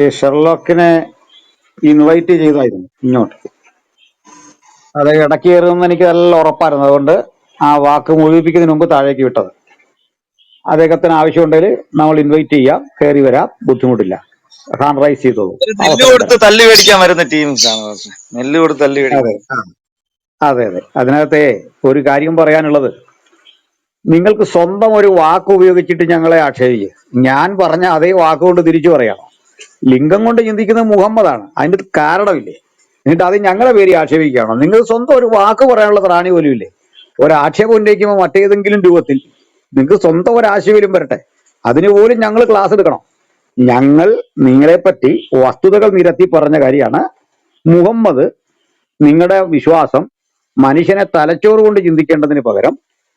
ഈ ഷെർലോക്കിനെ ഇൻവൈറ്റ് ചെയ്തായിരുന്നു ഇങ്ങോട്ട്. അത് ഇടയ്ക്ക് കയറുമെന്ന് എനിക്ക് നല്ല ഉറപ്പായിരുന്നു. അതുകൊണ്ട് ആ വാക്ക് മുഴുവിപ്പിക്കുന്നതിന് മുമ്പ് താഴേക്ക് വിട്ടത്. അദ്ദേഹത്തിന് ആവശ്യമുണ്ടെങ്കിൽ നമ്മൾ ഇൻവൈറ്റ് ചെയ്യാം, കയറി വരാം, ബുദ്ധിമുട്ടില്ല. ഹാൻഡ് റൈസ് ചെയ്തോളൂ, ഒരു നെല്ല് അവസരം കൊടുത്ത് തരാം. തല്ലി മേടിക്കാൻ വരുന്ന ടീംസ് ആണ് അതൊക്കെ. നെല്ല് കൊടുത്ത് തല്ലി അതെ മേടിക്കാൻ. അതെ അതെ. അതിനകത്തെ ഒരു കാര്യം പറയാനുള്ളത്, നിങ്ങൾക്ക് സ്വന്തം ഒരു വാക്ക് ഉപയോഗിച്ചിട്ട് ഞങ്ങളെ ആക്ഷേപിക്കുക. ഞാൻ പറഞ്ഞ അതേ വാക്കുകൊണ്ട് തിരിച്ചു പറയാം. ലിംഗം കൊണ്ട് ചിന്തിക്കുന്നത് മുഹമ്മദാണ്, അതിന്റെ കാരണമില്ലേ? എന്നിട്ട് അത് ഞങ്ങളെ പേര് ആക്ഷേപിക്കുകയാണോ? നിങ്ങൾ സ്വന്തം ഒരു വാക്ക് പറയാനുള്ള ത്രാണി പോലും ഇല്ലേ? ഒരാക്ഷേപം ഉന്നയിക്കുമ്പോൾ മറ്റേതെങ്കിലും രൂപത്തിൽ നിങ്ങൾക്ക് സ്വന്തം ഒരാശയവിലും വരട്ടെ. അതിന് പോലും ഞങ്ങൾ ക്ലാസ് എടുക്കണം. ഞങ്ങൾ നിങ്ങളെപ്പറ്റി വസ്തുതകൾ നിരത്തി പറഞ്ഞ കാര്യമാണ്. മുഹമ്മദ്, നിങ്ങളുടെ വിശ്വാസം മനുഷ്യനെ തലച്ചോറ് കൊണ്ട് ചിന്തിക്കേണ്ടതിന് പകരം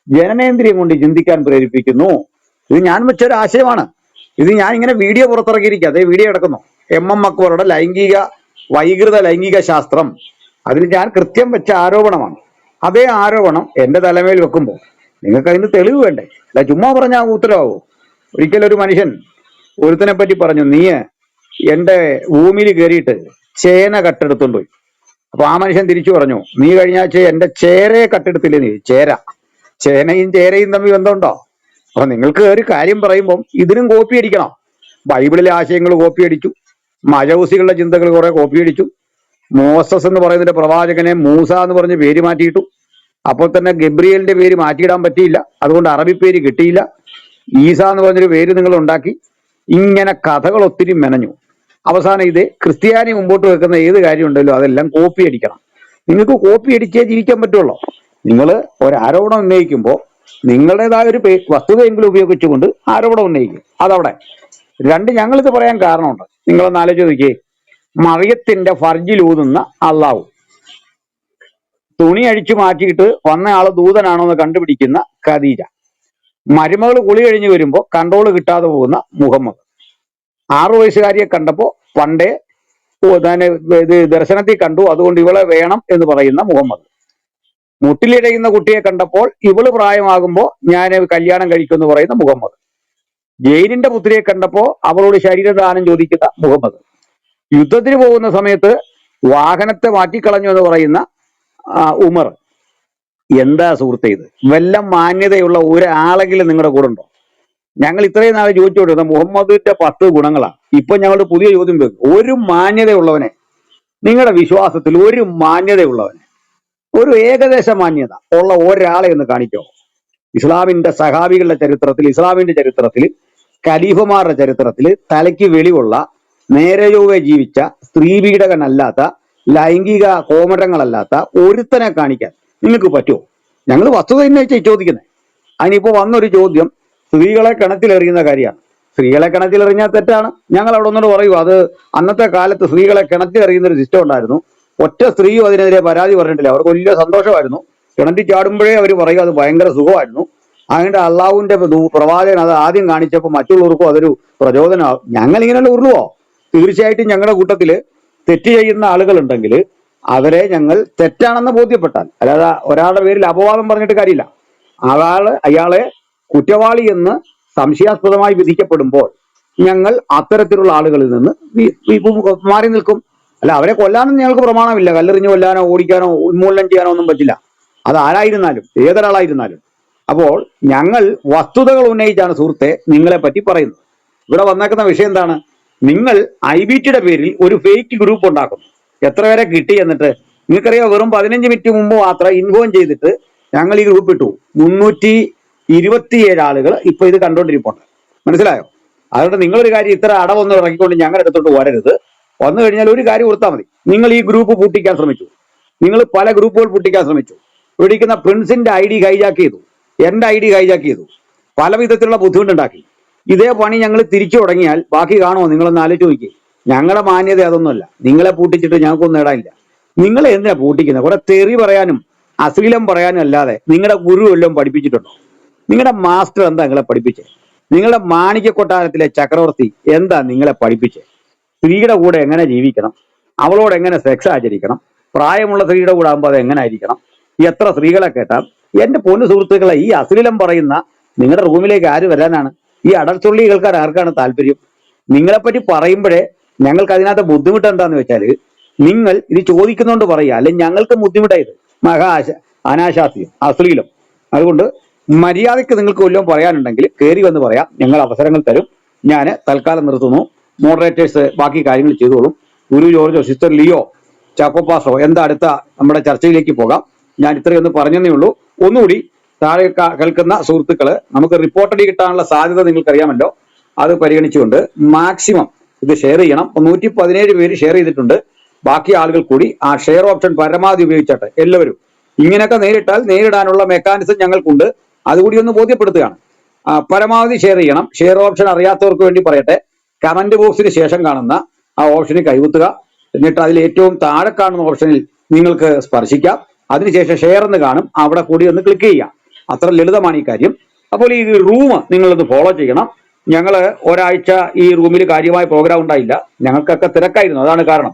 ജനനേന്ദ്രിയം കൊണ്ട് ചിന്തിക്കാൻ പ്രേരിപ്പിക്കുന്നു. ഇത് ഞാൻ വെച്ചൊരു ആശയമാണ്. ഇത് ഞാൻ ഇങ്ങനെ വീഡിയോ പുറത്തിറക്കിയിരിക്കുക. അതേ വീഡിയോ കിടക്കുന്നു. MM അക്ബറുടെ വൈകൃത ലൈംഗിക ശാസ്ത്രം. അതിൽ ഞാൻ കൃത്യം വെച്ച ആരോപണമാണ്. അതേ ആരോപണം എന്റെ തലമേൽ വെക്കുമ്പോൾ നിങ്ങൾക്ക് അതിന് തെളിവ് വേണ്ടേ? അല്ല ചുമ്മാ പറഞ്ഞാൽ ഉത്തരവാകൂ? ഒരിക്കലൊരു മനുഷ്യൻ ഒരുത്തനെ പറ്റി പറഞ്ഞു, നീ എന്റെ ഭൂമിയിൽ കയറിയിട്ട് ചേന കട്ടെടുത്തോണ്ട് പോയി. അപ്പൊ ആ മനുഷ്യൻ തിരിച്ചു പറഞ്ഞു, നീ കഴിഞ്ഞ ആഴ്ച എന്റെ ചേരയെ കട്ടെടുത്തില്ലേ? നീ ചേനയും ചേരയും തമ്മിൽ ബന്ധമുണ്ടോ? അപ്പൊ നിങ്ങൾക്ക് ഒരു കാര്യം പറയുമ്പം ഇതിനും കോപ്പി അടിക്കണം. ബൈബിളിലെ ആശയങ്ങൾ കോപ്പി അടിച്ചു, മജൂസികളുടെ ചിന്തകൾ കുറെ കോപ്പി അടിച്ചു, മോസസ് എന്ന് പറയുന്നതിന്റെ പ്രവാചകനെ മൂസ എന്ന് പറഞ്ഞ് പേര് മാറ്റിയിട്ടു. അപ്പോൾ തന്നെ ഗബ്രിയേലിന്റെ പേര് മാറ്റിയിടാൻ പറ്റിയില്ല, അതുകൊണ്ട് അറബി പേര് കിട്ടിയില്ല. ഈസ എന്ന് പറഞ്ഞൊരു പേര് നിങ്ങൾ ഉണ്ടാക്കി. ഇങ്ങനെ കഥകൾ ഒത്തിരി മെനഞ്ഞു. അവസാനം ഇത് ക്രിസ്ത്യാനി മുമ്പോട്ട് വെക്കുന്ന ഏത് കാര്യം ഉണ്ടല്ലോ അതെല്ലാം കോപ്പി അടിക്കണം. നിങ്ങൾക്ക് കോപ്പി അടിച്ചേ ജീവിക്കാൻ പറ്റുള്ളൂ. നിങ്ങൾ ഒരാരോപണം ഉന്നയിക്കുമ്പോൾ നിങ്ങളുടേതായ ഒരു വസ്തുതയെങ്കിലും ഉപയോഗിച്ചുകൊണ്ട് ആരോപണം ഉന്നയിക്കും. അതവിടെ. രണ്ട്, ഞങ്ങളിത് പറയാൻ കാരണമുണ്ട്. നിങ്ങളൊന്ന് ആലോചിച്ച് നോക്കിയേ. മറിയത്തിന്റെ ഫർജിലൂതുന്ന അള്ളാഹു, തുണി അഴിച്ചു മാറ്റിയിട്ട് വന്നയാള് ദൂതനാണോ എന്ന് കണ്ടുപിടിക്കുന്ന ഖദീജ, മരുമകൾ കുളി കഴിഞ്ഞ് വരുമ്പോ കൺട്രോൾ കിട്ടാതെ പോകുന്ന മുഹമ്മദ്, 6 വയസ്സുകാരിയെ കണ്ടപ്പോ പണ്ടേ ഇത് ദർശനത്തിൽ കണ്ടു, അതുകൊണ്ട് ഇവളെ വേണം എന്ന് പറയുന്ന മുഹമ്മദ്, മുട്ടിലിഴയുന്ന കുട്ടിയെ കണ്ടപ്പോൾ ഇവള് പ്രായമാകുമ്പോ ഞാൻ കല്യാണം കഴിക്കുമെന്ന് പറയുന്ന മുഹമ്മദ്, ജയിലിന്റെ പുത്രിയെ കണ്ടപ്പോ അവളോട് ശരീരദാനം ചോദിക്കുന്ന മുഹമ്മദ്, യുദ്ധത്തിന് പോകുന്ന സമയത്ത് വാഹനത്തെ മാറ്റിക്കളഞ്ഞു എന്ന് പറയുന്ന ഉമർ. എന്താ സുഹൃത്തെ ഇത്? വല്ല മാന്യതയുള്ള ഒരാളെങ്കിലും നിങ്ങളുടെ കൂടെ ഉണ്ടോ? ഞങ്ങൾ ഇത്രയും നാളെ ചോദിച്ചുകൊണ്ടിരുന്ന മുഹമ്മദിന്റെ 10 ഗുണങ്ങളാണ്. ഇപ്പൊ ഞങ്ങളുടെ പുതിയ ചോദ്യം വെക്കും, ഒരു മാന്യതയുള്ളവനെ, നിങ്ങളുടെ വിശ്വാസത്തിൽ ഒരു മാന്യതയുള്ളവനെ, ഒരു ഏകദേശ മാന്യത ഉള്ള ഒരാളെ ഒന്ന് കാണിക്കോ? ഇസ്ലാമിന്റെ സഹാബികളുടെ ചരിത്രത്തിൽ, ഇസ്ലാമിന്റെ ചരിത്രത്തിൽ, ഖലീഫമാരുടെ ചരിത്രത്തിൽ തലയ്ക്ക് വെളിവുള്ള, നേരെ ചൊവ്വേ ജീവിച്ച, സ്ത്രീപീഡകനല്ലാത്ത, ലൈംഗിക കോമരങ്ങളല്ലാത്ത ഒരുത്തനെ കാണിക്കാൻ നിങ്ങൾക്ക് പറ്റുമോ? ഞങ്ങൾ വസ്തുത ഉന്നയിച്ച് ചോദിക്കുന്നത്. അതിനിപ്പോ വന്നൊരു ചോദ്യം സ്ത്രീകളെ കിണറ്റിലെറിയുന്ന കാര്യമാണ്. സ്ത്രീകളെ കിണറ്റിലെറിഞ്ഞാൽ തെറ്റാണ്. ഞങ്ങൾ അവിടെ ഒന്നുകൂടെ പറയൂ, അത് അന്നത്തെ കാലത്ത് സ്ത്രീകളെ കിണറ്റിലെറിയുന്ന ഒരു സിസ്റ്റം ഉണ്ടായിരുന്നു. ഒറ്റ സ്ത്രീയും അതിനെതിരെ പരാതി പറഞ്ഞിട്ടില്ല. അവർക്ക് വലിയ സന്തോഷമായിരുന്നു. കിണറ്റിൽ ചാടുമ്പോഴേ അവർ പറയും അത് ഭയങ്കര സുഖമായിരുന്നു. അതിന്റെ അള്ളാഹുവിന്റെ പ്രവാചകൻ അത് ആദ്യം കാണിച്ചപ്പോൾ മറ്റുള്ളവർക്കും അതൊരു പ്രചോദനമാകും. ഞങ്ങൾ ഇങ്ങനെയല്ല ഉരുളുവോ? തീർച്ചയായിട്ടും ഞങ്ങളുടെ കൂട്ടത്തില് തെറ്റ് ചെയ്യുന്ന ആളുകളുണ്ടെങ്കിൽ അവരെ ഞങ്ങൾ തെറ്റാണെന്ന് ബോധ്യപ്പെട്ടാൽ, അല്ലാതെ ഒരാളുടെ പേരിൽ അപവാദം പറഞ്ഞിട്ട് കാര്യമില്ല. അയാളെ കുറ്റവാളി എന്ന് സംശയാസ്പദമായി വിധിക്കപ്പെടുമ്പോൾ ഞങ്ങൾ അത്തരത്തിലുള്ള ആളുകളിൽ നിന്ന് മാറി നിൽക്കും. അല്ല, അവരെ കൊല്ലാനൊന്നും ഞങ്ങൾക്ക് പ്രമാണമില്ല. കല്ലെറിഞ്ഞു കൊല്ലാനോ ഓടിക്കാനോ ഉന്മൂലനം ചെയ്യാനോ ഒന്നും പറ്റില്ല. അത് ആരായിരുന്നാലും ഏതൊരാളായിരുന്നാലും. അപ്പോൾ ഞങ്ങൾ വസ്തുതകൾ ഉന്നയിച്ചാണ് സുഹൃത്തെ നിങ്ങളെ പറ്റി പറയുന്നത്. ഇവിടെ വന്നേക്കുന്ന വിഷയം എന്താണ്? നിങ്ങൾ IBTയുടെ പേരിൽ ഒരു ഫേക്ക് ഗ്രൂപ്പ് ഉണ്ടാക്കുന്നു. എത്ര പേരെ കിട്ടി? എന്നിട്ട് നിങ്ങൾക്കറിയാം, വെറും 15 മിനിറ്റ് മുമ്പ് മാത്രം ഇൻഫോം ചെയ്തിട്ട് ഞങ്ങൾ ഈ ഗ്രൂപ്പ് ഇട്ടു. 327 ആളുകൾ ഇപ്പൊ ഇത് കണ്ടോണ്ടിരിപ്പുണ്ട്. മനസ്സിലായോ? അതുകൊണ്ട് നിങ്ങളൊരു കാര്യം, ഇത്ര അടവൊന്നും ഇറക്കിക്കൊണ്ട് ഞങ്ങളുടെ അടുത്തോട്ട് വരരുത്. വന്നു കഴിഞ്ഞാൽ ഒരു കാര്യം ഓർത്താൽ മതി. നിങ്ങൾ ഈ ഗ്രൂപ്പ് പൂട്ടിക്കാൻ ശ്രമിച്ചു. നിങ്ങൾ പല ഗ്രൂപ്പുകൾ പൂട്ടിക്കാൻ ശ്രമിച്ചു. ഇരിക്കുന്ന പ്രിൻസിന്റെ ID ഹൈജാക്ക് ചെയ്തു, എന്റെ ID ഹൈജാക്ക് ചെയ്തു, പല വിധത്തിലുള്ള ബുദ്ധിമുട്ടുണ്ടാക്കി. ഇതേ പണി ഞങ്ങൾ തിരിച്ചു തുടങ്ങിയാൽ ബാക്കി കാണുമോ? നിങ്ങളൊന്ന് ആലോചിച്ച് നോക്കി. ഞങ്ങളുടെ മാന്യത അതൊന്നുമല്ല. നിങ്ങളെ പൂട്ടിച്ചിട്ട് ഞങ്ങൾക്കൊന്നും നേടാനില്ല. നിങ്ങളെ എന്തിനാ പൂട്ടിക്കുന്നത്? കുറെ തെറി പറയാനും അശ്ലീലം പറയാനും അല്ലാതെ നിങ്ങളുടെ ഗുരു വല്ലതും പഠിപ്പിച്ചിട്ടുണ്ടോ? നിങ്ങളുടെ മാസ്റ്റർ എന്താ നിങ്ങളെ പഠിപ്പിച്ചേ? നിങ്ങളുടെ മാണിക്യ കൊട്ടാരത്തിലെ ചക്രവർത്തി എന്താ നിങ്ങളെ പഠിപ്പിച്ചേ? സ്ത്രീയുടെ കൂടെ എങ്ങനെ ജീവിക്കണം, അവളോട് എങ്ങനെ സെക്സ് ആചരിക്കണം, പ്രായമുള്ള സ്ത്രീയുടെ കൂടെ ആകുമ്പോൾ അത് എങ്ങനെ ആയിരിക്കണം, എത്ര സ്ത്രീകളെ കേട്ടാൽ? എന്റെ പൊന്നു സുഹൃത്തുക്കളെ, ഈ അശ്ലീലം പറയുന്ന നിങ്ങളുടെ റൂമിലേക്ക് ആര് വരാനാണ്? ഈ അടർച്ചുള്ളി കേൾക്കാൻ ആർക്കാണ് താല്പര്യം? നിങ്ങളെപ്പറ്റി പറയുമ്പോഴേ ഞങ്ങൾക്ക് അതിനകത്ത് ബുദ്ധിമുട്ട് എന്താന്ന് വെച്ചാൽ നിങ്ങൾ ഇത് ചോദിക്കുന്നോണ്ട് പറയുക, അല്ലെങ്കിൽ ഞങ്ങൾക്ക് ബുദ്ധിമുട്ടായത് മഹാ അനാശാസ്യം അശ്ലീലം. അതുകൊണ്ട് മര്യാദയ്ക്ക് നിങ്ങൾക്ക് വല്ലതും പറയാനുണ്ടെങ്കിൽ കയറി വന്ന് പറയാം, ഞങ്ങൾ അവസരങ്ങൾ തരും. ഞാൻ തൽക്കാലം നിർത്തുന്നു. മോഡറേറ്റേഴ്സ് ബാക്കി കാര്യങ്ങൾ ചെയ്തോളും. ഗുരു ജോർജോ, സിസ്റ്റർ ലിയോ, ചാക്കോ പാസ്റ്ററോ എന്താ അടുത്ത നമ്മുടെ ചർച്ചയിലേക്ക് പോകാം. ഞാൻ ഇത്രയൊന്ന് പറഞ്ഞതേ ഉള്ളൂ. ഒന്നുകൂടി താഴെ കേൾക്കുന്ന സുഹൃത്തുക്കള്, നമുക്ക് റിപ്പോർട്ടടി കിട്ടാനുള്ള സാധ്യത നിങ്ങൾക്കറിയാമല്ലോ. അത് പരിഗണിച്ചുകൊണ്ട് മാക്സിമം ഇത് ഷെയർ ചെയ്യണം. 117 പേര് ഷെയർ ചെയ്തിട്ടുണ്ട്. ബാക്കി ആളുകൾ കൂടി ആ ഷെയർ ഓപ്ഷൻ പരമാവധി ഉപയോഗിച്ചിട്ട് എല്ലാവരും ഇങ്ങനെയൊക്കെ നേരിട്ടാൽ നേരിടാനുള്ള മെക്കാനിസം ഞങ്ങൾക്കുണ്ട്. അതുകൂടി ഒന്ന് ബോധ്യപ്പെടുത്തുകയാണ്. പരമാവധി ഷെയർ ചെയ്യണം. ഷെയർ ഓപ്ഷൻ അറിയാത്തവർക്ക് വേണ്ടി പറയട്ടെ, കമന്റ് ബോക്സിന് ശേഷം കാണുന്ന ആ ഓപ്ഷനിൽ കൈകുത്തുക. എന്നിട്ട് അതിൽ ഏറ്റവും താഴെ കാണുന്ന ഓപ്ഷനിൽ നിങ്ങൾക്ക് സ്പർശിക്കാം. അതിനുശേഷം ഷെയർ എന്ന് കാണും, അവിടെ കൂടി ഒന്ന് ക്ലിക്ക് ചെയ്യാം. അത്ര ലളിതമാണ് ഈ കാര്യം. അപ്പോൾ ഈ റൂം നിങ്ങളൊന്ന് ഫോളോ ചെയ്യണം. ഞങ്ങൾ ഒരാഴ്ച ഈ റൂമിൽ കാര്യമായ പ്രോഗ്രാം ഉണ്ടായില്ല. ഞങ്ങൾക്കൊക്കെ തിരക്കായിരുന്നു, അതാണ് കാരണം.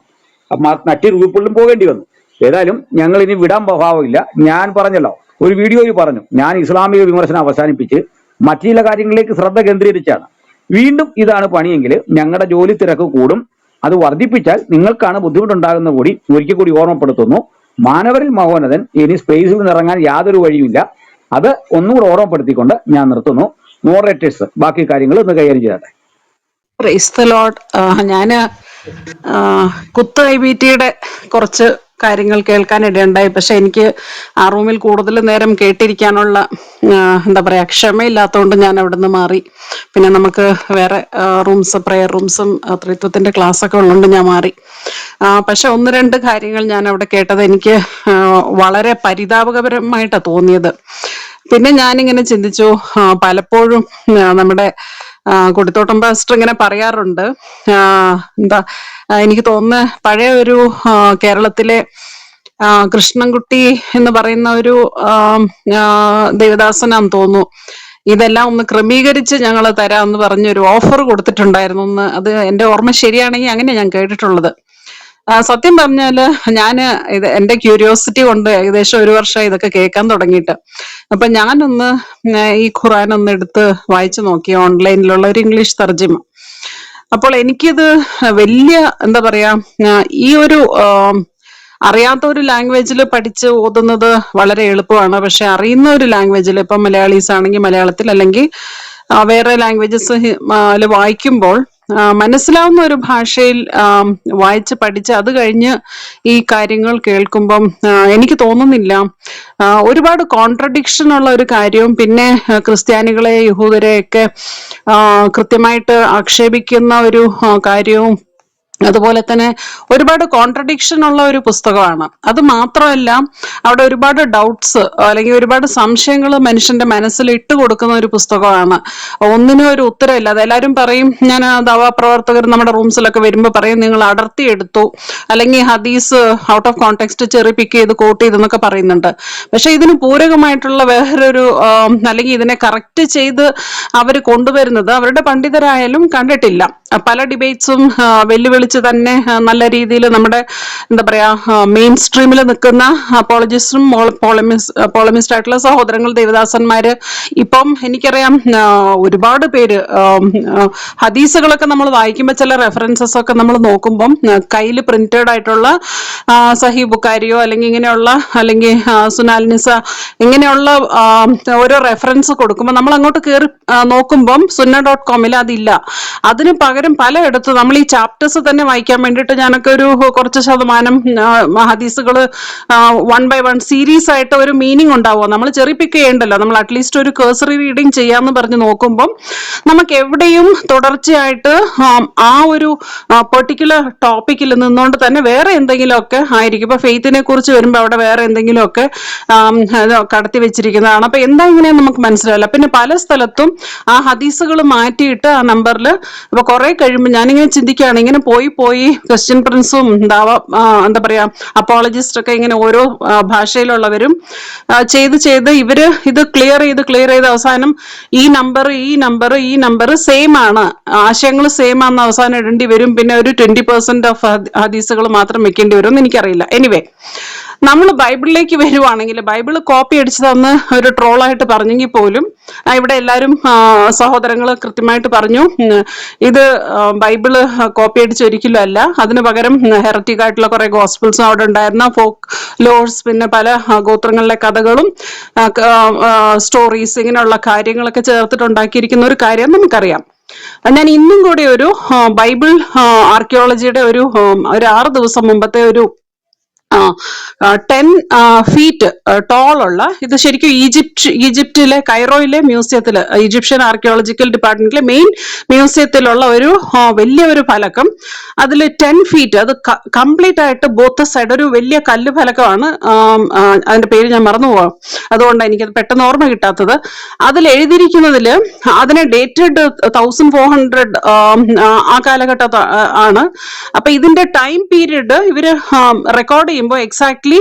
മറ്റു ഗ്രൂപ്പുകളിലും പോകേണ്ടി വന്നു. ഏതായാലും ഞങ്ങൾ ഇനി വിടാൻ ഭാവമില്ല. ഞാൻ പറഞ്ഞല്ലോ, ഒരു വീഡിയോയിൽ പറഞ്ഞു, ഞാൻ ഇസ്ലാമിക വിമർശനം അവസാനിപ്പിച്ച് മറ്റു ചില കാര്യങ്ങളിലേക്ക് ശ്രദ്ധ കേന്ദ്രീകരിച്ചാണ്. വീണ്ടും ഇതാണ് പണിയെങ്കിൽ ഞങ്ങളുടെ ജോലി തിരക്ക് കൂടും. അത് വർദ്ധിപ്പിച്ചാൽ നിങ്ങൾക്കാണ് ബുദ്ധിമുട്ടുണ്ടാകുന്ന കൂടി ഒരിക്കൽ കൂടി ഓർമ്മപ്പെടുത്തുന്നു. മാനവരിൽ മഹോന്നതൻ ഇനി സ്പേസിൽ നിന്നിറങ്ങാൻ യാതൊരു വഴിയുമില്ല. അത് ഒന്നുകൂടെ ഓർമ്മപ്പെടുത്തിക്കൊണ്ട് ഞാൻ നിർത്തുന്നു. മോഡറേറ്റേഴ്സ് ബാക്കി കാര്യങ്ങൾ ഒന്ന് കൈകാര്യം ചെയ്യട്ടെ. Praise the Lord. ഞാന് കുത്ത് ഐബിറ്റിയുടെ കുറച്ച് കാര്യങ്ങൾ കേൾക്കാൻ ഇടയുണ്ടായി. പക്ഷെ എനിക്ക് ആ റൂമിൽ കൂടുതൽ നേരം കേട്ടിരിക്കാനുള്ള എന്താ പറയാ ക്ഷമയില്ലാത്തതുകൊണ്ട് ഞാൻ അവിടുന്ന് മാറി. പിന്നെ നമുക്ക് വേറെ റൂംസ്, പ്രെയർ റൂംസും ത്രിത്വത്തിന്റെ ക്ലാസ് ഒക്കെ ഉള്ളതുകൊണ്ട് ഞാൻ മാറി. പക്ഷെ ഒന്ന് രണ്ട് കാര്യങ്ങൾ ഞാൻ അവിടെ കേട്ടത് എനിക്ക് വളരെ പരിതാപകരമായിട്ടാണ് തോന്നിയത്. പിന്നെ ഞാനിങ്ങനെ ചിന്തിച്ചു, പലപ്പോഴും നമ്മുടെ കൊടിത്തോട്ടം പാസ്റ്റർ ഇങ്ങനെ പറയാറുണ്ട്, എന്താ എനിക്ക് തോന്നുന്നു പഴയ ഒരു കേരളത്തിലെ കൃഷ്ണൻകുട്ടി എന്ന് പറയുന്ന ഒരു ദേവദാസനാന്ന് തോന്നുന്നു, ഇതെല്ലാം ഒന്ന് ക്രമീകരിച്ച് ഞങ്ങൾ തരാമെന്ന് പറഞ്ഞൊരു ഓഫർ കൊടുത്തിട്ടുണ്ടായിരുന്നു എന്ന്. അത് എൻ്റെ ഓർമ്മ ശരിയാണെങ്കിൽ അങ്ങനെ ഞാൻ കേട്ടിട്ടുള്ളത്. സത്യം പറഞ്ഞാല് ഞാന് ഇത് എന്റെ ക്യൂരിയോസിറ്റി കൊണ്ട് ഏകദേശം 1 വർഷം ഇതൊക്കെ കേൾക്കാൻ തുടങ്ങിയിട്ട്. അപ്പൊ ഞാനൊന്ന് ഈ ഖുർആൻ ഒന്ന് എടുത്ത് വായിച്ചു നോക്കി, ഓൺലൈനിലുള്ള ഒരു ഇംഗ്ലീഷ് തർജിമ. അപ്പോൾ എനിക്കിത് വലിയ എന്താ പറയാ, ഈ ഒരു അറിയാത്ത ഒരു ലാംഗ്വേജിൽ പഠിച്ച് ഓതുന്നത് വളരെ എളുപ്പമാണ്. പക്ഷെ അറിയുന്ന ഒരു ലാംഗ്വേജിൽ, ഇപ്പം മലയാളീസ് ആണെങ്കിൽ മലയാളത്തിൽ, അല്ലെങ്കിൽ വേറെ ലാംഗ്വേജസ് വായിക്കുമ്പോൾ മനസ്സിലാവുന്ന ഒരു ഭാഷയിൽ വായിച്ച് പഠിച്ച് അത് കഴിഞ്ഞ് ഈ കാര്യങ്ങൾ കേൾക്കുമ്പം എനിക്ക് തോന്നുന്നില്ല ഒരുപാട് കോൺട്രഡിക്ഷൻ ഉള്ള ഒരു കാര്യവും, പിന്നെ ക്രിസ്ത്യാനികളെ യഹൂദരെയൊക്കെ കൃത്യമായിട്ട് ആക്ഷേപിക്കുന്ന ഒരു കാര്യവും, അതുപോലെ തന്നെ ഒരുപാട് കോൺട്രഡിക്ഷൻ ഉള്ള ഒരു പുസ്തകമാണ്. അത് മാത്രമല്ല അവിടെ ഒരുപാട് ഡൗട്ട്സ് അല്ലെങ്കിൽ ഒരുപാട് സംശയങ്ങൾ മനുഷ്യന്റെ മനസ്സിൽ ഇട്ട് കൊടുക്കുന്ന ഒരു പുസ്തകമാണ്. ഒന്നിനും ഒരു ഉത്തരമില്ല. അതെല്ലാവരും പറയും, ഞാൻ ദവാപ്രവർത്തകർ നമ്മുടെ റൂംസിലൊക്കെ വരുമ്പോൾ പറയും, നിങ്ങൾ അടർത്തി എടുത്തു അല്ലെങ്കിൽ ഹദീസ് ഔട്ട് ഓഫ് കോണ്ടെക്സ്റ്റ് ചെറി പിക്ക് ചെയ്ത് കോട്ട് ചെയ്തെന്നൊക്കെ പറയുന്നുണ്ട്. പക്ഷെ ഇതിന് പൂരകമായിട്ടുള്ള വേറൊരു അല്ലെങ്കിൽ ഇതിനെ കറക്റ്റ് ചെയ്ത് അവർ കൊണ്ടുവരുന്നത് അവരുടെ പണ്ഡിതരായാലും കണ്ടിട്ടില്ല. പല ഡിബേറ്റ്സും വെല്ലുവിളിച്ച് തന്നെ നല്ല രീതിയിൽ നമ്മുടെ എന്താ പറയാ മെയിൻ സ്ട്രീമിൽ നിൽക്കുന്ന അപ്പോളജിസ്റ്റും പോളമിസ്റ്റ് ആയിട്ടുള്ള സഹോദരങ്ങൾ, ദേവദാസന്മാര്, ഇപ്പം എനിക്കറിയാം ഒരുപാട് പേര് ഹദീസുകളൊക്കെ നമ്മൾ വായിക്കുമ്പോൾ ചില റെഫറൻസസ് ഒക്കെ നമ്മൾ നോക്കുമ്പം കയ്യിൽ പ്രിന്റഡ് ആയിട്ടുള്ള സഹി ബുക്കാരിയോ അല്ലെങ്കിൽ ഇങ്ങനെയുള്ള, അല്ലെങ്കിൽ സുനാൽനിസ ഇങ്ങനെയുള്ള ഓരോ റെഫറൻസ് കൊടുക്കുമ്പോൾ നമ്മൾ അങ്ങോട്ട് കയറി നോക്കുമ്പം sunna.com അതില്ല. അതിന് പകരം പലയിടത്തും നമ്മൾ ഈ ചാപ്റ്റേഴ്സ് തന്നെ വായിക്കാൻ വേണ്ടിയിട്ട് ഞാനൊക്കെ ഒരു കുറച്ച് ശതമാനം ഹദീസുകൾ 1 by 1 സീരീസ് ആയിട്ട് ഒരു മീനിങ് ഉണ്ടാവുക. നമ്മൾ ചെറി പിക്ക് ചെയ്യണ്ടല്ലോ, നമ്മൾ അറ്റ്ലീസ്റ്റ് ഒരു കേഴ്സറി റീഡിങ് ചെയ്യാന്ന് പറഞ്ഞ് നോക്കുമ്പം നമുക്ക് എവിടെയും തുടർച്ചയായിട്ട് ആ ഒരു പെർട്ടിക്കുലർ ടോപ്പിക്കിൽ നിന്നുകൊണ്ട് തന്നെ വേറെ എന്തെങ്കിലുമൊക്കെ ആയിരിക്കും. ഇപ്പൊ ഫെയ്ത്തിനെ കുറിച്ച് വരുമ്പോൾ അവിടെ വേറെ എന്തെങ്കിലുമൊക്കെ കടത്തി വെച്ചിരിക്കുന്നതാണ്. അപ്പൊ എന്താ ഇങ്ങനെയെന്ന് നമുക്ക് മനസ്സിലാവില്ല. പിന്നെ പല സ്ഥലത്തും ആ ഹദീസുകൾ മാറ്റിയിട്ട് ആ നമ്പറിൽ, അപ്പൊ കുറെ കഴിയുമ്പോൾ ഞാനിങ്ങനെ ചിന്തിക്കുകയാണ്, ഇങ്ങനെ പോയി ക്രിസ്ത്യൻ പ്രിൻസും എന്താ പറയാ അപ്പോളജിസ്റ്റ് ഒക്കെ ഇങ്ങനെ ഓരോ ഭാഷയിലുള്ളവരും ചെയ്ത് ഇവര് ഇത് ക്ലിയർ ചെയ്ത് അവസാനം ഈ നമ്പർ സെയിം ആണ്, ആശയങ്ങൾ സെയിം ആണെന്ന് അവസാനം ഇടേണ്ടി വരും. പിന്നെ ഒരു 20% ഓഫ് ഹദീസുകൾ മാത്രം വെക്കേണ്ടി വരും എന്ന് എനിക്കറിയില്ല. എനിവേ, നമ്മൾ ബൈബിളിലേക്ക് വരുവാണെങ്കിൽ ബൈബിൾ കോപ്പി അടിച്ച് തന്ന് ഒരു ട്രോളായിട്ട് പറഞ്ഞെങ്കിൽ പോലും ഇവിടെ എല്ലാവരും സഹോദരങ്ങൾ കൃത്യമായിട്ട് പറഞ്ഞു ഇത് ബൈബിള് കോപ്പി അടിച്ച് ഒരിക്കലും അല്ല. അതിന് പകരം ഹെററ്റിക് ആയിട്ടുള്ള കുറെ ഗോസ്പിൾസും അവിടെ ഉണ്ടായിരുന്ന ഫോക്ക് ലോഡ്സ്, പിന്നെ പല ഗോത്രങ്ങളിലെ കഥകളും സ്റ്റോറീസ്, ഇങ്ങനെയുള്ള കാര്യങ്ങളൊക്കെ ചേർത്തിട്ടുണ്ടാക്കിയിരിക്കുന്ന ഒരു കാര്യം നമുക്കറിയാം. ഞാൻ ഇന്നും കൂടി ഒരു ബൈബിൾ ആർക്കിയോളജിയുടെ ഒരു 6 ദിവസം മുമ്പത്തെ ഒരു 10 ഫീറ്റ് ടോളുള്ള, ഇത് ശരിക്കും ഈജിപ്തിലെ കൈറോയിലെ മ്യൂസിയത്തില്, ഈജിപ്ഷ്യൻ ആർക്കിയോളജിക്കൽ ഡിപ്പാർട്ട്മെന്റിലെ മെയിൻ മ്യൂസിയത്തിലുള്ള ഒരു വലിയൊരു ഫലകം. അതിൽ 10 ഫീറ്റ്, അത് കംപ്ലീറ്റ് ആയിട്ട് ബോത്ത് സൈഡ് ഒരു വലിയ കല്ല് ഫലകമാണ്. അതിന്റെ പേര് ഞാൻ മറന്നുപോകാം, അതുകൊണ്ട് എനിക്കത് പെട്ടെന്ന് ഓർമ്മ കിട്ടാത്തത്. അതിൽ എഴുതിയിരിക്കുന്നതില് അതിനെ ഡേറ്റഡ് 1400 ആ കാലഘട്ട ആണ്. അപ്പൊ ഇതിന്റെ ടൈം പീരീഡ് ഇവര് റെക്കോർഡ് ചെയ്യുമ്പോൾ എക്സാക്ട്ലി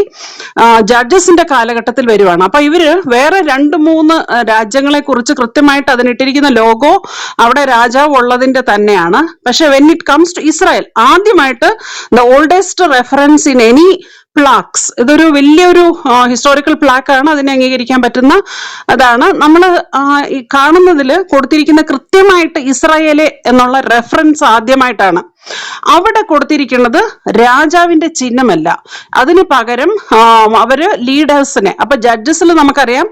ജഡ്ജസിന്റെ കാലഘട്ടത്തിൽ വരുവാണ്. അപ്പൊ ഇവര് വേറെ 2-3 രാജ്യങ്ങളെ കുറിച്ച് കൃത്യമായിട്ട് അതിനിട്ടിരിക്കുന്ന ലോഗോ അവിടെ രാജാവ് ഉള്ളതിന്റെ തന്നെയാണ്. പക്ഷെ when it comes to Israel, ആദ്യമായിട്ട് the oldest reference in any plaques, ഇതൊരു വലിയൊരു ഹിസ്റ്റോറിക്കൽ പ്ലാക്ക് ആണ്, അതിനെ അംഗീകരിക്കാൻ പറ്റുന്ന അതാണ്. നമ്മൾ ഈ കാണുന്നതിൽ കൊടുത്തിരിക്കുന്ന കൃത്യമായിട്ട് ഇസ്രായേല് എന്നുള്ള റെഫറൻസ് ആദ്യമായിട്ടാണ്. അവിടെ കൊടുത്തിരിക്കുന്നത് രാജാവിന്റെ ചിഹ്നമല്ല, അതിന് പകരം അവര് ലീഡേഴ്സിനെ. അപ്പൊ ജഡ്ജസിൽ നമുക്കറിയാം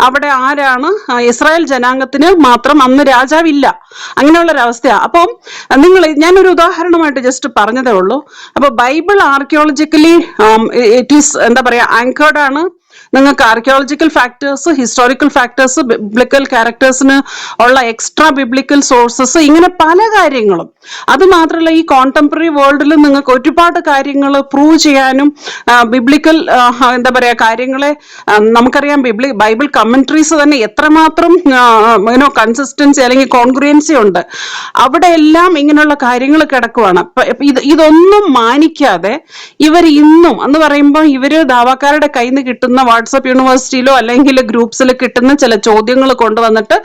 അവിടെ ആരാണ്, ഇസ്രായേൽ ജനാംഗത്തിന് മാത്രം അന്ന് രാജാവില്ല, അങ്ങനെയുള്ളൊരവസ്ഥയാണ്. അപ്പം ഞാനൊരു ഉദാഹരണമായിട്ട് ജസ്റ്റ് പറഞ്ഞതേ ഉള്ളൂ. അപ്പൊ ബൈബിൾ ആർക്കിയോളജിക്കലി ഇറ്റ് ഈസ് എന്താ പറയാ ആങ്കേർഡ് ആണ്. നിങ്ങൾക്ക് archaeological factors, historical factors, biblical ക്യാരക്ടേഴ്സിന് ഉള്ള എക്സ്ട്രാ ബിബ്ലിക്കൽ സോഴ്സസ്, ഇങ്ങനെ പല കാര്യങ്ങളും. അത് മാത്രമല്ല ഈ കോണ്ടംപററി വേൾഡിൽ നിങ്ങൾക്ക് ഒരുപാട് കാര്യങ്ങൾ പ്രൂവ് ചെയ്യാനും ബിബ്ലിക്കൽ എന്താ പറയാ കാര്യങ്ങളെ നമുക്കറിയാം. ബൈബിൾ കമന്ററീസ് തന്നെ എത്രമാത്രം കൺസിസ്റ്റൻസി അല്ലെങ്കിൽ കോൺഗ്രുവൻസി ഉണ്ട്. അവിടെ എല്ലാം ഇങ്ങനെയുള്ള കാര്യങ്ങൾ കിടക്കുവാണ്. ഇതൊന്നും മാനിക്കാതെ ഇവർ ഇന്നും എന്ന് പറയുമ്പോൾ ഇവര് ദാവാക്കാരുടെ കയ്യിൽ നിന്ന് കിട്ടുന്ന വാട്സപ്പ് യൂണിവേഴ്സിറ്റിയിലോ അല്ലെങ്കിൽ ഗ്രൂപ്പ്സിൽ കിട്ടുന്ന ചില ചോദ്യങ്ങൾ കൊണ്ടുവന്നിട്ട്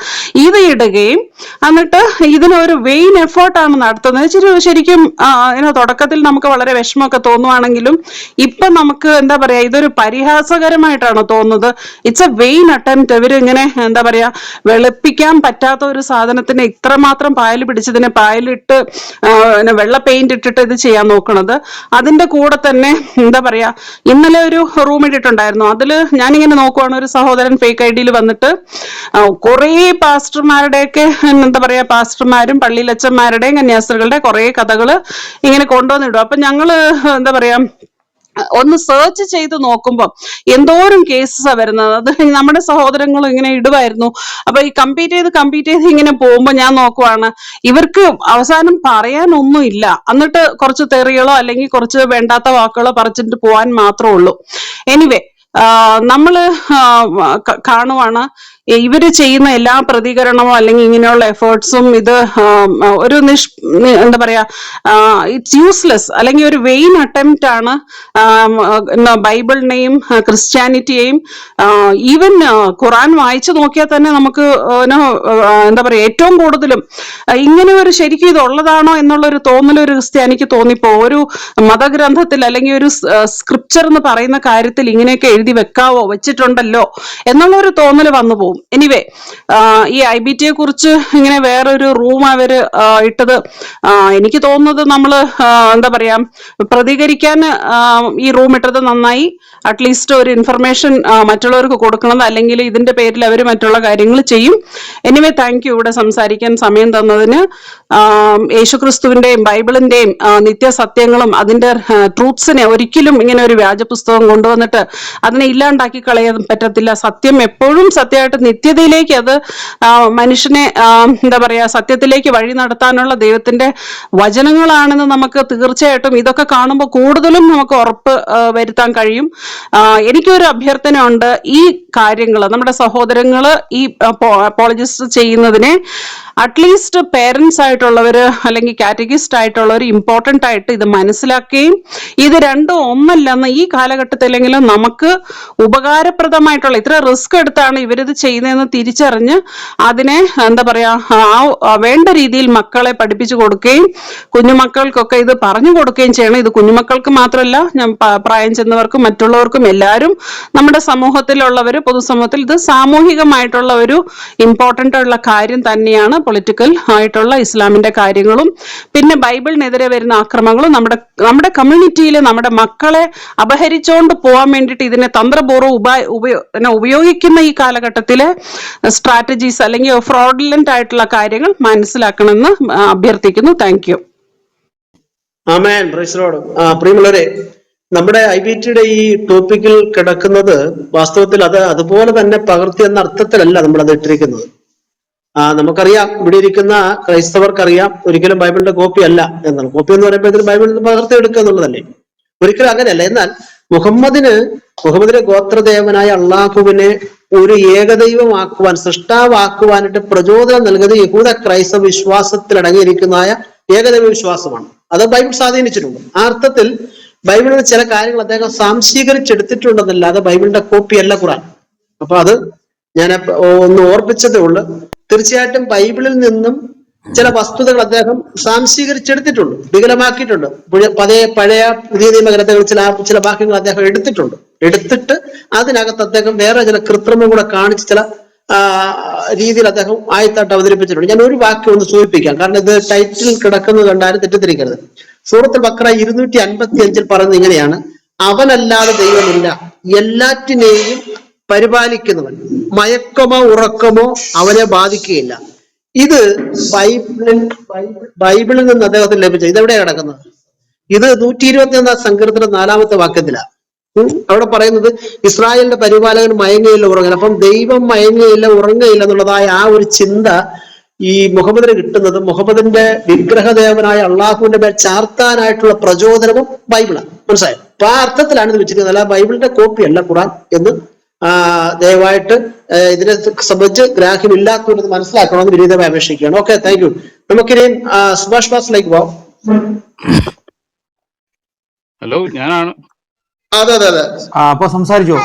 ഇത് ഇടുകയും എന്നിട്ട് ഇതിനൊരു വെയിൻ എഫേർട്ടാണ് നടത്തുന്നത്. ശരിക്കും തുടക്കത്തിൽ നമുക്ക് വളരെ വിഷമമൊക്കെ തോന്നുവാണെങ്കിലും ഇപ്പൊ നമുക്ക് എന്താ പറയാ ഇതൊരു പരിഹാസകരമായിട്ടാണ് തോന്നുന്നത്. It's a vain attempt. ഇവര് ഇങ്ങനെ എന്താ പറയാ വെളുപ്പിക്കാൻ പറ്റാത്ത ഒരു സാധനത്തിന് ഇത്രമാത്രം പായൽ പിടിച്ചതിനെ പായലിട്ട് വെള്ള പെയിന്റ് ഇട്ടിട്ട് ഇത് ചെയ്യാൻ നോക്കണത്. അതിന്റെ കൂടെ തന്നെ എന്താ പറയാ ഇന്നലെ ഒരു റൂം ഇട്ടിട്ടുണ്ടായിരുന്നു. അതില് ഞാനിങ്ങനെ നോക്കുവാണ്, ഒരു സഹോദരൻ ഫേക്ക് ഐഡിയിൽ വന്നിട്ട് കുറെ പാസ്റ്റർമാരുടെയൊക്കെ എന്താ പറയാ പാസ്റ്റർമാരും പള്ളിയിലച്ചന്മാരുടെയും കന്യാസ്ത്രീകളുടെ കുറെ കഥകള് ഇങ്ങനെ കൊണ്ടുവന്നിടും. അപ്പൊ ഞങ്ങള് എന്താ പറയാ ഒന്ന് സെർച്ച് ചെയ്ത് നോക്കുമ്പോൾ എന്തോരം കേസസാ വരുന്നത്. അത് നമ്മുടെ സഹോദരങ്ങളും ഇങ്ങനെ ഇടുമായിരുന്നു. അപ്പൊ ഈ കമ്പീറ്റ് ചെയ്ത് ഇങ്ങനെ പോകുമ്പോ ഞാൻ നോക്കുവാണ്, ഇവർക്ക് അവസാനം പറയാനൊന്നും ഇല്ല. എന്നിട്ട് കുറച്ച് തെറികളോ അല്ലെങ്കിൽ കുറച്ച് വേണ്ടാത്ത വാക്കുകളോ പറിച്ചിട്ട് പോവാൻ മാത്രമേ ഉള്ളൂ. എനിവേ നമ്മള് കാണുവാണ് ഇവര് ചെയ്യുന്ന എല്ലാ പ്രതികരണമോ അല്ലെങ്കിൽ ഇങ്ങനെയുള്ള എഫേർട്സും ഇത് ഒരു എന്താ പറയാ ഇറ്റ്സ് യൂസ്ലെസ് അല്ലെങ്കിൽ ഒരു വെയിൻ അറ്റംപ്റ്റ് ആണ് ബൈബിളിനെയും ക്രിസ്ത്യാനിറ്റിയെയും. ഈവൻ ഖുറാൻ വായിച്ചു നോക്കിയാൽ തന്നെ നമുക്ക് എന്താ പറയാ ഏറ്റവും കൂടുതലും ഇങ്ങനെ ഒരു ശരിക്കും ഇത് ഉള്ളതാണോ എന്നുള്ളൊരു തോന്നൽ ഒരു ക്രിസ്ത്യാനിക്ക് തോന്നിപ്പോ ഒരു മതഗ്രന്ഥത്തിൽ അല്ലെങ്കിൽ ഒരു സ്ക്രിപ്ചർ എന്ന് പറയുന്ന കാര്യത്തിൽ ഇങ്ങനെയൊക്കെ എഴുതി വെച്ചിട്ടുണ്ടല്ലോ എന്നുള്ളൊരു തോന്നൽ വന്നു പോകും. എനിവേ ഈ IBTയെ കുറിച്ച് ഇങ്ങനെ വേറൊരു റൂം അവര് ഇട്ടത് എനിക്ക് തോന്നുന്നത് നമ്മള് എന്താ പറയാ പ്രതികരിക്കാൻ ഈ റൂം ഇട്ടത് നന്നായി. അറ്റ്ലീസ്റ്റ് ഒരു ഇൻഫർമേഷൻ മറ്റുള്ളവർക്ക് കൊടുക്കണം, അല്ലെങ്കിൽ ഇതിന്റെ പേരിൽ അവർ മറ്റുള്ള കാര്യങ്ങൾ ചെയ്യും. എനിവേ താങ്ക് യു ഇവിടെ സംസാരിക്കാൻ സമയം തന്നതിന്. യേശുക്രിസ്തുവിന്റെയും ബൈബിളിന്റെയും നിത്യസത്യങ്ങളും അതിന്റെ ട്രൂത്ത്സിനെ ഒരിക്കലും ഇങ്ങനെ ഒരു വ്യാജ പുസ്തകം കൊണ്ടുവന്നിട്ട് അതിനെ ഇല്ലാണ്ടാക്കി കളയാൻ പറ്റത്തില്ല. സത്യം എപ്പോഴും സത്യമായിട്ട് നിത്യതയിലേക്ക് അത് മനുഷ്യനെ എന്താ പറയാ സത്യത്തിലേക്ക് വഴി നടത്താനുള്ള ദൈവത്തിന്റെ വചനങ്ങളാണെന്ന് നമുക്ക് തീർച്ചയായിട്ടും ഇതൊക്കെ കാണുമ്പോൾ കൂടുതലും നമുക്ക് ഉറപ്പ് വരുത്താൻ കഴിയും. എനിക്കൊരു അഭ്യർത്ഥന ഉണ്ട്, ഈ കാര്യങ്ങൾ നമ്മുടെ സഹോദരങ്ങൾ ഈ അപ്പോളജിസ്റ്റ് ചെയ്യുന്നതിനെ അറ്റ്ലീസ്റ്റ് പേരൻസ് ആയിട്ടുള്ളവര് അല്ലെങ്കിൽ കാറ്റഗിസ്റ്റ് ആയിട്ടുള്ളവർ ഇമ്പോർട്ടൻ്റ് ആയിട്ട് ഇത് മനസ്സിലാക്കുകയും ഇത് രണ്ടും ഒന്നല്ലെന്ന് ഈ കാലഘട്ടത്തിലെങ്കിലും നമുക്ക് ഉപകാരപ്രദമായിട്ടുള്ള ഇത്ര റിസ്ക് എടുത്താണ് ഇവരിത് ചെയ്യുന്നതെന്ന് തിരിച്ചറിഞ്ഞ് അതിനെ എന്താ പറയാ വേണ്ട രീതിയിൽ മക്കളെ പഠിപ്പിച്ചു കൊടുക്കുകയും കുഞ്ഞുമക്കൾക്കൊക്കെ ഇത് പറഞ്ഞു കൊടുക്കുകയും ചെയ്യണം. ഇത് കുഞ്ഞുമക്കൾക്ക് മാത്രമല്ല, ഞാൻ പ്രായം ചെന്നവർക്കും മറ്റുള്ളവർക്കും എല്ലാവരും നമ്മുടെ സമൂഹത്തിലുള്ളവർ പൊതുസമൂഹത്തിൽ ഇത് സാമൂഹികമായിട്ടുള്ള ഒരു ഇമ്പോർട്ടൻ്റ് ഉള്ള കാര്യം തന്നെയാണ്. പൊളിറ്റിക്കൽ ആയിട്ടുള്ള ഇസ്ലാമിന്റെ കാര്യങ്ങളും പിന്നെ ബൈബിളിനെതിരെ വരുന്ന ആക്രമണങ്ങളും നമ്മുടെ കമ്മ്യൂണിറ്റിയിൽ നമ്മുടെ മക്കളെ അപഹരിച്ചുകൊണ്ട് പോകാൻ വേണ്ടിയിട്ട് ഇതിനെ തന്ത്രപൂർവ്വം ഉപയോഗിക്കുന്ന ഈ കാലഘട്ടത്തിലെ സ്ട്രാറ്റജീസ് അല്ലെങ്കിൽ ഫ്രോഡുലന്റ് ആയിട്ടുള്ള കാര്യങ്ങൾ മനസ്സിലാക്കണമെന്ന് അഭ്യർത്ഥിക്കുന്നു. Thank you. Amen. Praise the Lord. പ്രിയമുള്ളവരെ, നമ്മുടെ IBTയുടെ ഈ ടോപ്പിക്കിൽ കിടക്കുന്നത് വാസ്തവത്തിൽ അത് അതുപോലെ തന്നെ പകർത്തി എന്ന അർത്ഥത്തിലല്ല നമ്മൾ അത് ഇട്ടിരിക്കുന്നത്. നമുക്കറിയാം, ഇവിടെ ഇരിക്കുന്ന ക്രൈസ്തവർക്കറിയാം ഒരിക്കലും ബൈബിളിന്റെ കോപ്പി അല്ല എന്നാണ്. കോപ്പി എന്ന് പറയുമ്പോൾ ഇതിന് ബൈബിളിൽ നിന്ന് പകർത്തി എടുക്കുക എന്നുള്ളതല്ലേ. ഒരിക്കലും അങ്ങനെയല്ല. എന്നാൽ മുഹമ്മദിന്റെ ഗോത്രദേവനായ അള്ളാഹുവിനെ ഒരു ഏകദൈവമാക്കുവാൻ, സൃഷ്ടാവാക്കുവാനായിട്ട് പ്രചോദനം നൽകുന്നത് യഹൂദ ക്രൈസ്തവ വിശ്വാസത്തിൽ അടങ്ങിയിരിക്കുന്നതായ ഏകദൈവ വിശ്വാസമാണ്. അത് ബൈബിൾ സ്വാധീനിച്ചിട്ടുണ്ട്. ആ അർത്ഥത്തിൽ ബൈബിളിൽ ചില കാര്യങ്ങൾ അദ്ദേഹം സാംശീകരിച്ചെടുത്തിട്ടുണ്ടെന്നല്ലാതെ ബൈബിളിന്റെ കോപ്പി അല്ല ഖുർആൻ. അപ്പൊ അത് ഞാൻ ഒന്ന് ഓർപ്പിച്ചതേ ഉള്ളൂ. തീർച്ചയായിട്ടും ബൈബിളിൽ നിന്നും ചില വസ്തുതകൾ അദ്ദേഹം സാംശീകരിച്ചെടുത്തിട്ടുണ്ട്, വികലമാക്കിയിട്ടുണ്ട്. പഴയ പുതിയ നിയമഗ്രന്ഥങ്ങളിൽ ചില വാക്യങ്ങൾ അദ്ദേഹം എടുത്തിട്ട് അതിനകത്ത് അദ്ദേഹം വേറെ ചില കൃത്രിമം കൂടെ കാണിച്ച് ചില രീതിയിൽ അദ്ദേഹം ആയത്തായിട്ട് അവതരിപ്പിച്ചിട്ടുണ്ട്. ഞാൻ ഒരു വാക്യം ഒന്ന് സൂചിപ്പിക്കാം, കാരണം ഇത് ടൈറ്റിൽ കിടക്കുന്നത് കണ്ടാലും തെറ്റിദ്ധരിക്കരുത്. സൂറത്തുൽ ബഖറ 255 പറയുന്നത് ഇങ്ങനെയാണ്: അവനല്ലാതെ ദൈവമില്ല, എല്ലാറ്റിനെയും പരിപാലിക്കുന്നവൻ, മയക്കമോ ഉറക്കമോ അവനെ ബാധിക്കുകയില്ല. ഇത് ബൈബിളിൽ നിന്ന് അദ്ദേഹത്തിന് ലഭിച്ച ഇതെവിടെയാണ് കിടക്കുന്നത്? ഇത് 121 സങ്കീർത്തനം 4-ാമത്തെ വാക്യത്തിലാണ്. അവിടെ പറയുന്നത് ഇസ്രായേലിന്റെ പരിപാലകൻ മയങ്ങയില്ല, ഉറങ്ങല. അപ്പം ദൈവം മയങ്ങയില്ല, ഉറങ്ങയില്ല എന്നുള്ളതായ ആ ഒരു ചിന്ത ഈ മുഹമ്മദിന് കിട്ടുന്നത് മുഹമ്മദിന്റെ വിഗ്രഹദേവനായ അള്ളാഹുവിന്റെ മേൽ ചാർത്താനായിട്ടുള്ള പ്രചോദനവും ബൈബിളാണ്. മനസ്സിലായോ? അപ്പൊ ആ അർത്ഥത്തിലാണ് ഇത് വെച്ചിരിക്കുന്നത്, അല്ല ബൈബിളിന്റെ കോപ്പി അല്ല ഖുർആൻ എന്ന് ദയവായിട്ട് ഇതിനെ സംബന്ധിച്ച് ഗ്രാഹ്യമില്ലാത്തവരത് മനസ്സിലാക്കണമെന്ന് വിനീതമായി അപേക്ഷിക്കുകയാണ്. Okay, thank you. നമുക്കിനി സുഭാഷ് ബാസിലേക്ക് പോവാം. ഹലോ, ഞാനാണ്. അതെ അതെ അതെ, അപ്പൊ സംസാരിച്ചോ?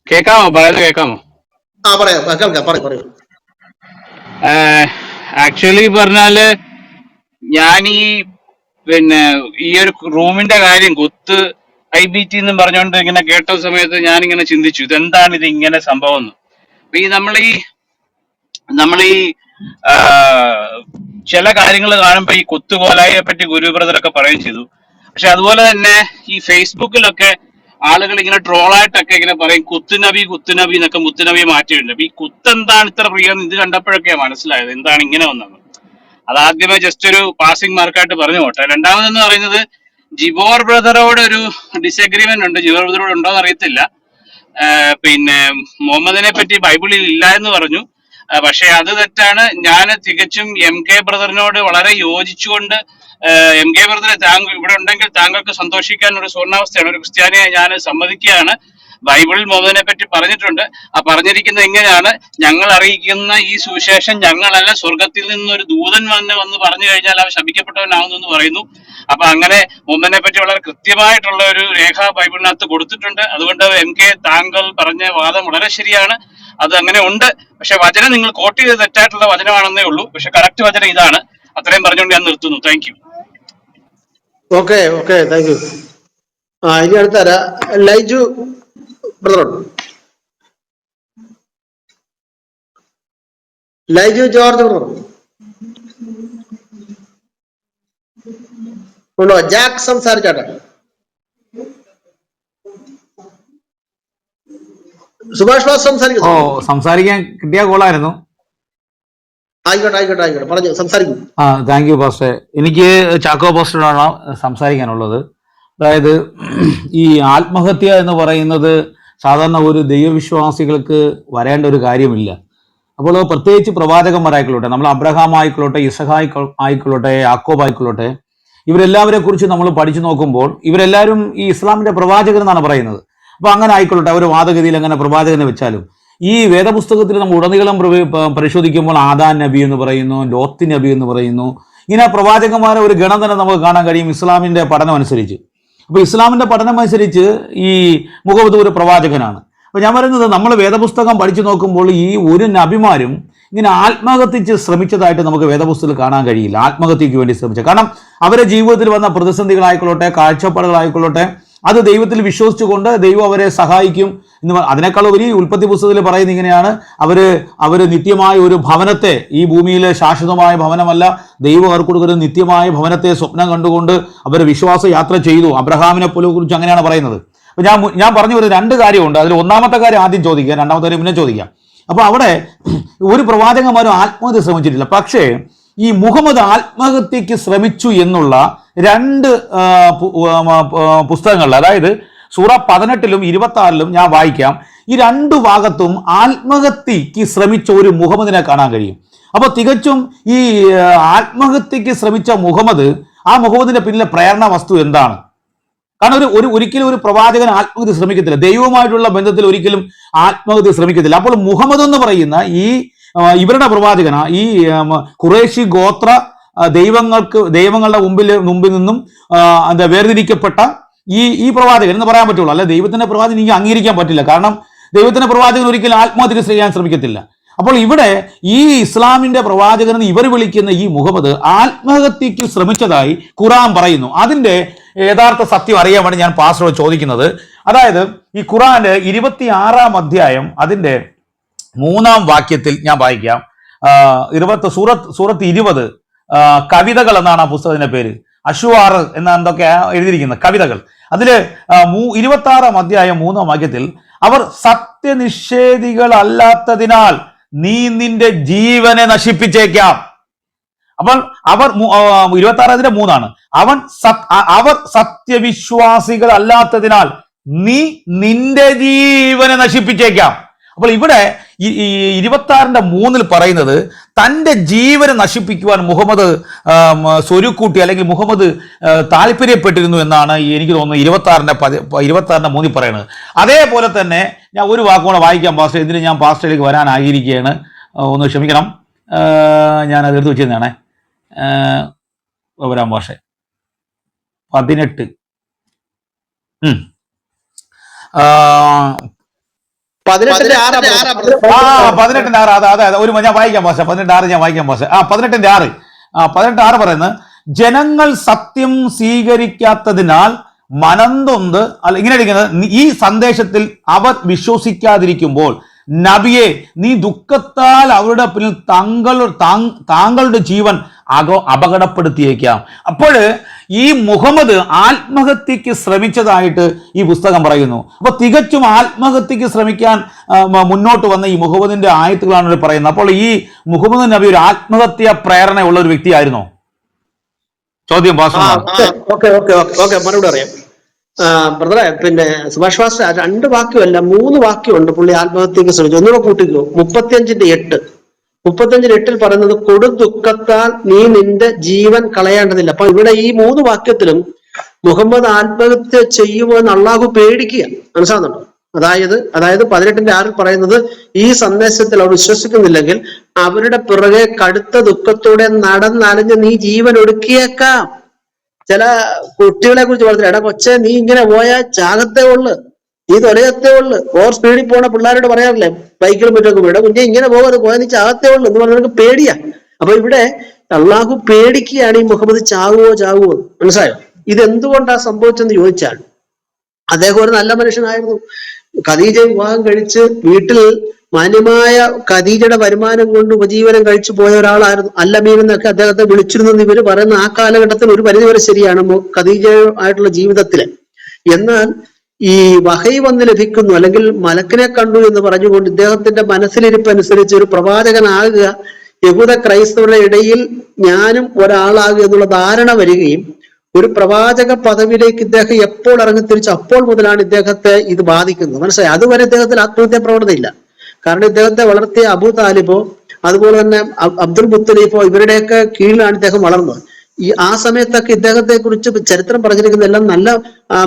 കേക്കാമോ? പറയുന്നത് കേക്കാമോ? പറയൂ. ആക്ച്വലി പറഞ്ഞാല് ഞാൻ ഈ ഒരു റൂമിന്റെ കാര്യം കുത്ത് IBT എന്നും പറഞ്ഞുകൊണ്ട് ഇങ്ങനെ കേട്ട സമയത്ത് ഞാനിങ്ങനെ ചിന്തിച്ചു, ഇതെന്താണ് ഇത് ഇങ്ങനെ സംഭവം എന്ന്. അപ്പൊ നമ്മളീ ചില കാര്യങ്ങൾ കാണുമ്പോ ഈ കുത്തുകോലായെ പറ്റി ഗുരു ബ്രദറൊക്കെ പറയുകയും ചെയ്തു. പക്ഷെ അതുപോലെ തന്നെ ഈ ഫേസ്ബുക്കിലൊക്കെ ആളുകൾ ഇങ്ങനെ ട്രോളായിട്ടൊക്കെ ഇങ്ങനെ പറയും കുത്തുനബി എന്നൊക്കെ മുത്തുനബിയെ മാറ്റിയിട്ടുണ്ട്. അപ്പൊ ഈ കുത്തെന്താണ് ഇത്ര പ്രിയം? ഇത് കണ്ടപ്പോഴൊക്കെയാണ് മനസ്സിലായത് എന്താണ് ഇങ്ങനെ വന്നത്. അതാദ്യമേ ജസ്റ്റ് ഒരു പാസിംഗ് മാർക്കായിട്ട് പറഞ്ഞു പോട്ടെ. രണ്ടാമതെന്ന് പറയുന്നത്, ജിബോർ ബ്രദറോട് ഒരു ഡിസഗ്രിമെന്റ് ഉണ്ട്. ജിബോർ ബ്രദറോട് ഉണ്ടോ എന്ന് അറിയത്തില്ല. മുഹമ്മദിനെ പറ്റി ബൈബിളിൽ ഇല്ല എന്ന് പറഞ്ഞു. പക്ഷെ അത് തെറ്റാണ്. ഞാൻ തികച്ചും MK ബ്രദറിനോട് വളരെ യോജിച്ചുകൊണ്ട്, MK ബ്രദറെ താങ്കൾ ഇവിടെ ഉണ്ടെങ്കിൽ താങ്കൾക്ക് സന്തോഷിക്കാൻ ഒരു സുവർണാവസ്ഥയാണ്. ഒരു ക്രിസ്ത്യാനിയെ ഞാൻ സമ്മതിക്കുകയാണ്. ബൈബിളിൽ മുഹമ്മദിനെ പറ്റി പറഞ്ഞിട്ടുണ്ട്. ആ പറഞ്ഞിരിക്കുന്നത് എങ്ങനെയാണ്? ഞങ്ങൾ അറിയിക്കുന്ന ഈ സുവിശേഷം ഞങ്ങളല്ല, സ്വർഗത്തിൽ നിന്നൊരു ദൂതൻ വന്ന് പറഞ്ഞു കഴിഞ്ഞാൽ അവൻ ശപിക്കപ്പെട്ടവനാവുന്നു പറയുന്നു. അപ്പൊ അങ്ങനെ മുഹമ്മദിനെ പറ്റി വളരെ കൃത്യമായിട്ടുള്ള ഒരു രേഖ ബൈബിളിനകത്ത് കൊടുത്തിട്ടുണ്ട്. അതുകൊണ്ട് MK താങ്കൾ പറഞ്ഞ വാദം വളരെ ശരിയാണ്, അത് അങ്ങനെ ഉണ്ട്. പക്ഷെ വചനം നിങ്ങൾ കോട്ട് ചെയ്ത് തെറ്റായിട്ടുള്ള വചനമാണെന്നേ ഉള്ളൂ. പക്ഷെ കറക്റ്റ് വചനം ഇതാണ്. അത്രയും പറഞ്ഞുകൊണ്ട് ഞാൻ നിർത്തുന്നു. Thank you. Okay, thank you. ഇനി അടുത്ത ലൈജു ബ്രദറുണ്ട്. ലൈജു ജോർജ് ബ്രദർ ഉണ്ടോ? ജാക്ക് സംസാരിച്ചാട്ടെ. സുഭാഷ് ബാസ് സംസാരിക്കുന്നു. സംസാരിക്കാൻ കിട്ടിയ കോളായിരുന്നു. ആയിക്കോട്ടെ, പറഞ്ഞു സംസാരിക്കും. Thank you pastor. എനിക്ക് ചാക്കോ പാസ്റ്ററോടാണ് സംസാരിക്കാനുള്ളത്. അതായത് ഈ ആത്മഹത്യ എന്ന് പറയുന്നത് സാധാരണ ഒരു ദൈവവിശ്വാസികൾക്ക് വരേണ്ട ഒരു കാര്യമില്ല. അപ്പോൾ പ്രത്യേകിച്ച് പ്രവാചകന്മാരായിക്കൊള്ളട്ടെ, നമ്മൾ അബ്രഹാം ആയിക്കൊള്ളട്ടെ, ഇസഹാക്ക് ആയിക്കൊള്ളട്ടെ, യാക്കോബ് ആയിക്കൊള്ളട്ടെ, ഇവരെല്ലാവരെ കുറിച്ച് നമ്മൾ പഠിച്ചു നോക്കുമ്പോൾ ഇവരെല്ലാവരും ഈ ഇസ്ലാമിന്റെ പ്രവാചകൻ എന്നാണ് പറയുന്നത്. അപ്പൊ അങ്ങനെ ആയിക്കൊള്ളട്ടെ, അവർ വാദഗതിയിൽ അങ്ങനെ പ്രവാചകനെ വെച്ചാലും ഈ വേദപുസ്തകത്തിൽ നമ്മൾ ഉടനീളം പരിശോധിക്കുമ്പോൾ ആദാൻ നബി എന്ന് പറയുന്നു, ലോത്ത് നബി എന്ന് പറയുന്നു. ഇങ്ങനെ പ്രവാചകന്മാരെ ഒരു ഗണം തന്നെ നമുക്ക് കാണാൻ കഴിയും ഇസ്ലാമിന്റെ പഠനം അനുസരിച്ച്. അപ്പൊ ഇസ്ലാമിന്റെ പഠനം അനുസരിച്ച് ഈ മുഹമ്മദ് ഒരു പ്രവാചകനാണ്. അപ്പൊ ഞാൻ പറയുന്നത്, നമ്മൾ വേദപുസ്തകം പഠിച്ചു നോക്കുമ്പോൾ ഈ ഒരു നബിമാരും ഇങ്ങനെ ആത്മഹത്യക്ക് ശ്രമിച്ചതായിട്ട് നമുക്ക് വേദപുസ്തകത്തിൽ കാണാൻ കഴിയില്ല. ആത്മഹത്യക്ക് വേണ്ടി ശ്രമിച്ച, കാരണം അവരുടെ ജീവിതത്തിൽ വന്ന പ്രതിസന്ധികളായിക്കൊള്ളട്ടെ, കാഴ്ചപ്പാടുകളായിക്കൊള്ളട്ടെ, അത് ദൈവത്തിൽ വിശ്വസിച്ചുകൊണ്ട് ദൈവം അവരെ സഹായിക്കും എന്ന്. അതിനേക്കാൾ ഉപരി ഉൽപ്പത്തി പുസ്തകത്തിൽ പറയുന്നത് ഇങ്ങനെയാണ്, അവര് നിത്യമായ ഒരു ഭവനത്തെ, ഈ ഭൂമിയിലെ ശാശ്വതമായ ഭവനമല്ല, ദൈവം അവർക്ക് കൊടുക്കുന്ന നിത്യമായ ഭവനത്തെ സ്വപ്നം കണ്ടുകൊണ്ട് അവർ വിശ്വാസ യാത്ര ചെയ്തു. അബ്രഹാമിനെ പോലെ കുറിച്ച് അങ്ങനെയാണ് പറയുന്നത്. അപ്പൊ ഞാൻ പറഞ്ഞു ഒരു 2 കാര്യമുണ്ട്. അതിൽ ഒന്നാമത്തെ കാര്യം ആദ്യം ചോദിക്കാം, രണ്ടാമത്തെ കാര്യം പിന്നെ ചോദിക്കാം. അപ്പൊ അവിടെ ഒരു പ്രവാചകന്മാരും ആത്മഹത്യ ശ്രമിച്ചിട്ടില്ല. പക്ഷേ ഈ മുഹമ്മദ് ആത്മഹത്യക്ക് ശ്രമിച്ചു എന്നുള്ള 2 പുസ്തകങ്ങളിൽ, അതായത് സൂറ 18-ലും 26-ലും ഞാൻ വായിക്കാം. ഈ 2 ഭാഗത്തും ആത്മഹത്യക്ക് ശ്രമിച്ച ഒരു മുഹമ്മദിനെ കാണാൻ കഴിയും. അപ്പൊ തികച്ചും ഈ ആത്മഹത്യക്ക് ശ്രമിച്ച മുഹമ്മദ്, ആ മുഹമ്മദിന്റെ പിന്നിലെ പ്രേരണ വസ്തു എന്താണ്? കാരണം ഒരിക്കലും ഒരു പ്രവാചകൻ ആത്മഹത്യ ശ്രമിക്കത്തില്ല, ദൈവവുമായിട്ടുള്ള ബന്ധത്തിൽ ഒരിക്കലും ആത്മഹത്യ ശ്രമിക്കത്തില്ല. അപ്പോൾ മുഹമ്മദ് എന്ന് പറയുന്ന ഇവരുടെ പ്രവാചകന, ഈ ഖുറൈശി ഗോത്ര ദൈവങ്ങളുടെ മുമ്പിൽ നിന്നും വേർതിരിക്കപ്പെട്ട ഈ പ്രവാചകൻ എന്ന് പറയാൻ പറ്റുള്ളൂ. അല്ല, ദൈവത്തിന്റെ പ്രവാചകൻ എനിക്ക് അംഗീകരിക്കാൻ പറ്റില്ല. കാരണം ദൈവത്തിന്റെ പ്രവാചകൻ ഒരിക്കലും ആത്മഹത്യക്ക് ചെയ്യാൻ ശ്രമിക്കത്തില്ല. അപ്പോൾ ഇവിടെ ഈ ഇസ്ലാമിന്റെ പ്രവാചകൻ എന്ന് ഇവർ വിളിക്കുന്ന ഈ മുഹമ്മദ് ആത്മഹത്യക്ക് ശ്രമിച്ചതായി ഖുർആൻ പറയുന്നു. അതിന്റെ യഥാർത്ഥ സത്യം അറിയാൻ വേണ്ടി ഞാൻ പാസ്റ്ററോട് ചോദിക്കുന്നത്, അതായത് ഈ ഖുർആന്റെ 26-ാം അധ്യായം അതിന്റെ 3-ാം വാക്യത്തിൽ ഞാൻ വായിക്കാം. സൂറത്ത് 20 കവിതകൾ എന്നാണ് ആ പുസ്തകത്തിന്റെ പേര്. അഷുവാർ എന്ന എന്തൊക്കെ എഴുതിയിരിക്കുന്നത് കവിതകൾ. അതില് 26-ാം അധ്യായം 3-ാം വാക്യത്തിൽ, അവർ സത്യനിഷേധികൾ അല്ലാത്തതിനാൽ നീ നിന്റെ ജീവനെ നശിപ്പിച്ചേക്കാം. അപ്പോൾ അവർ 26-ന്റെ 3 അവർ സത്യവിശ്വാസികൾ അല്ലാത്തതിനാൽ നീ നിന്റെ ജീവനെ നശിപ്പിച്ചേക്കാം. അപ്പോൾ ഇവിടെ 26-ന്റെ 3-ൽ പറയുന്നത് തൻ്റെ ജീവനെ നശിപ്പിക്കുവാൻ മുഹമ്മദ് സ്വരുക്കൂട്ടി, അല്ലെങ്കിൽ മുഹമ്മദ് താല്പര്യപ്പെട്ടിരുന്നു എന്നാണ് എനിക്ക് തോന്നുന്നത് 26-ന്റെ 3-ൽ പറയുന്നത്. അതേപോലെ തന്നെ ഞാൻ ഒരു വാക്കുകൂടെ വായിക്കാം പാസ്റ്റർ, ഇതിന് ഞാൻ പാസ്റ്ററിലേക്ക് വരാനായിരിക്കുകയാണ്, ഒന്ന് ക്ഷമിക്കണം. ഞാൻ അത് എടുത്ത് വെച്ചിരുന്നതാണേ. വരാം പാഷ 18 18-ന്റെ 6 അതെ ഒരു ഞാൻ വായിക്കാം പാഷ. 18-6 ഞാൻ വായിക്കാം പാഷ. 18-ന്റെ 6 18-6 പറയുന്നത്, ജനങ്ങൾ സത്യം സ്വീകരിക്കാത്തതിനാൽ മനംതൊന്ത് ഇങ്ങനെ ഇരിക്കുന്നത്, ഈ സന്ദേശത്തിൽ അവർ വിശ്വസിക്കാതിരിക്കുമ്പോൾ നബിയെ നീ ദുഃഖത്താൽ അവരുടെ പിന്നിൽ താങ്കളുടെ ജീവൻ അപകടപ്പെടുത്തിയേക്കാം. അപ്പോൾ ഈ മുഹമ്മദ് ആത്മഹത്യക്ക് ശ്രമിച്ചതായിട്ട് ഈ പുസ്തകം പറയുന്നു. അപ്പൊ തികച്ചും ആത്മഹത്യക്ക് ശ്രമിക്കാൻ മുന്നോട്ട് വന്ന ഈ മുഹമ്മദിന്റെ ആയത്തുകളാണ് പറയുന്നത്. അപ്പോൾ ഈ മുഹമ്മദ് നബി ഒരു ആത്മഹത്യ പ്രേരണ ഉള്ള ഒരു വ്യക്തിയായിരുന്നോ? ചോദ്യം മറുപടി അറിയാം. ബ്രദറെ, പിന്നെ സുഭാഷ് മാസ്റ്റർ 2 വാക്യമല്ല 3 വാക്യമുണ്ട് പുള്ളി ആത്മഹത്യക്ക് ശ്രമിച്ചു. ഒന്നുകൂടെ കൂട്ടിക്കോ. 35-ന്റെ 8 35-ന്റെ 8 പറയുന്നത്, കൊടു ദുഃഖത്താൽ നീ നിന്റെ ജീവൻ കളയേണ്ടതില്ല. അപ്പൊ ഇവിടെ ഈ 3 വാക്യത്തിലും മുഹമ്മദ് ആത്മഹത്യ ചെയ്യുമോ എന്ന് അള്ളാഹു പേടിക്കുക. മനസ്സിലാകുന്നുണ്ടോ? അതായത് 18-ന്റെ 6-ൽ പറയുന്നത്, ഈ സന്ദേശത്തിൽ അവർ വിശ്വസിക്കുന്നില്ലെങ്കിൽ അവരുടെ പിറകെ കടുത്ത ദുഃഖത്തോടെ നടന്നലഞ്ഞ് നീ ജീവൻ ഒടുക്കിയേക്കാം. ചില കുട്ടികളെ കുറിച്ച് പറഞ്ഞില്ല, എടാ കൊച്ചെ നീ ഇങ്ങനെ പോയാൽ ചാകത്തേ ഉള്ളു, നീ തൊലയത്തേ ഉള്ളു. ഓവർ സ്പീഡിൽ പോണ പിള്ളേരോട് പറയാറില്ലേ, ബൈക്കിലും മറ്റൊക്കെ പോയി, കുഞ്ഞെ ഇങ്ങനെ പോകാതെ പോയാൽ നീ ചാകത്തേ ഉള്ളു എന്ന് പറഞ്ഞവർക്ക് പേടിയാ. അപ്പൊ ഇവിടെ അള്ളാഹു പേടിക്കുകയാണ് ഈ മുഹമ്മദ് ചാകുവോ. മനസ്സിലായോ? ഇതെന്തുകൊണ്ടാ സംഭവിച്ചെന്ന് ചോദിച്ചാൽ, അദ്ദേഹം ഒരു നല്ല മനുഷ്യനായിരുന്നു. ഖദീജ വിവാഹം കഴിച്ച് വീട്ടിൽ മാന്യമായ ഖദീജയുടെ വരുമാനം കൊണ്ട് ഉപജീവനം കഴിച്ചു പോയ ഒരാളായിരുന്നു. അല്ലമീൻ എന്നൊക്കെ അദ്ദേഹത്തെ വിളിച്ചിരുന്നെന്ന് ഇവര് പറയുന്ന ആ കാലഘട്ടത്തിൽ ഒരു പരിധിവരെ ശരിയാണ് ഖദീജ ആയിട്ടുള്ള ജീവിതത്തില്. എന്നാൽ ഈ വഹൈ വന്ന് ലഭിക്കുന്നു, അല്ലെങ്കിൽ മലക്കിനെ കണ്ടു എന്ന് പറഞ്ഞുകൊണ്ട് ഇദ്ദേഹത്തിന്റെ മനസ്സിലിരിപ്പ് അനുസരിച്ച് ഒരു പ്രവാചകനാകുക, യഹൂദ ക്രൈസ്തവരുടെ ഇടയിൽ ഞാനും ഒരാളാകുക എന്നുള്ള ധാരണ വരികയും ഒരു പ്രവാചക പദവിയിലേക്ക് ഇദ്ദേഹം എപ്പോൾ ഇറങ്ങിത്തിരിച്ചു അപ്പോൾ മുതലാണ് ഇദ്ദേഹത്തെ ഇത് ബാധിക്കുന്നത്. മനസ്സിലായി? അതുവരെ ഇദ്ദേഹത്തിന് ആത്മഹത്യാ പ്രവണതയില്ല. കാരണം ഇദ്ദേഹത്തെ വളർത്തിയ അബൂ താലിബോ അതുപോലെ തന്നെ അബ്ദുൽ മുത്തലീഫോ ഇവരുടെയൊക്കെ കീഴിലാണ് ഇദ്ദേഹം വളർന്നത്. ആ സമയത്തൊക്കെ ഇദ്ദേഹത്തെ കുറിച്ച് ചരിത്രം പറഞ്ഞിരിക്കുന്നതെല്ലാം നല്ല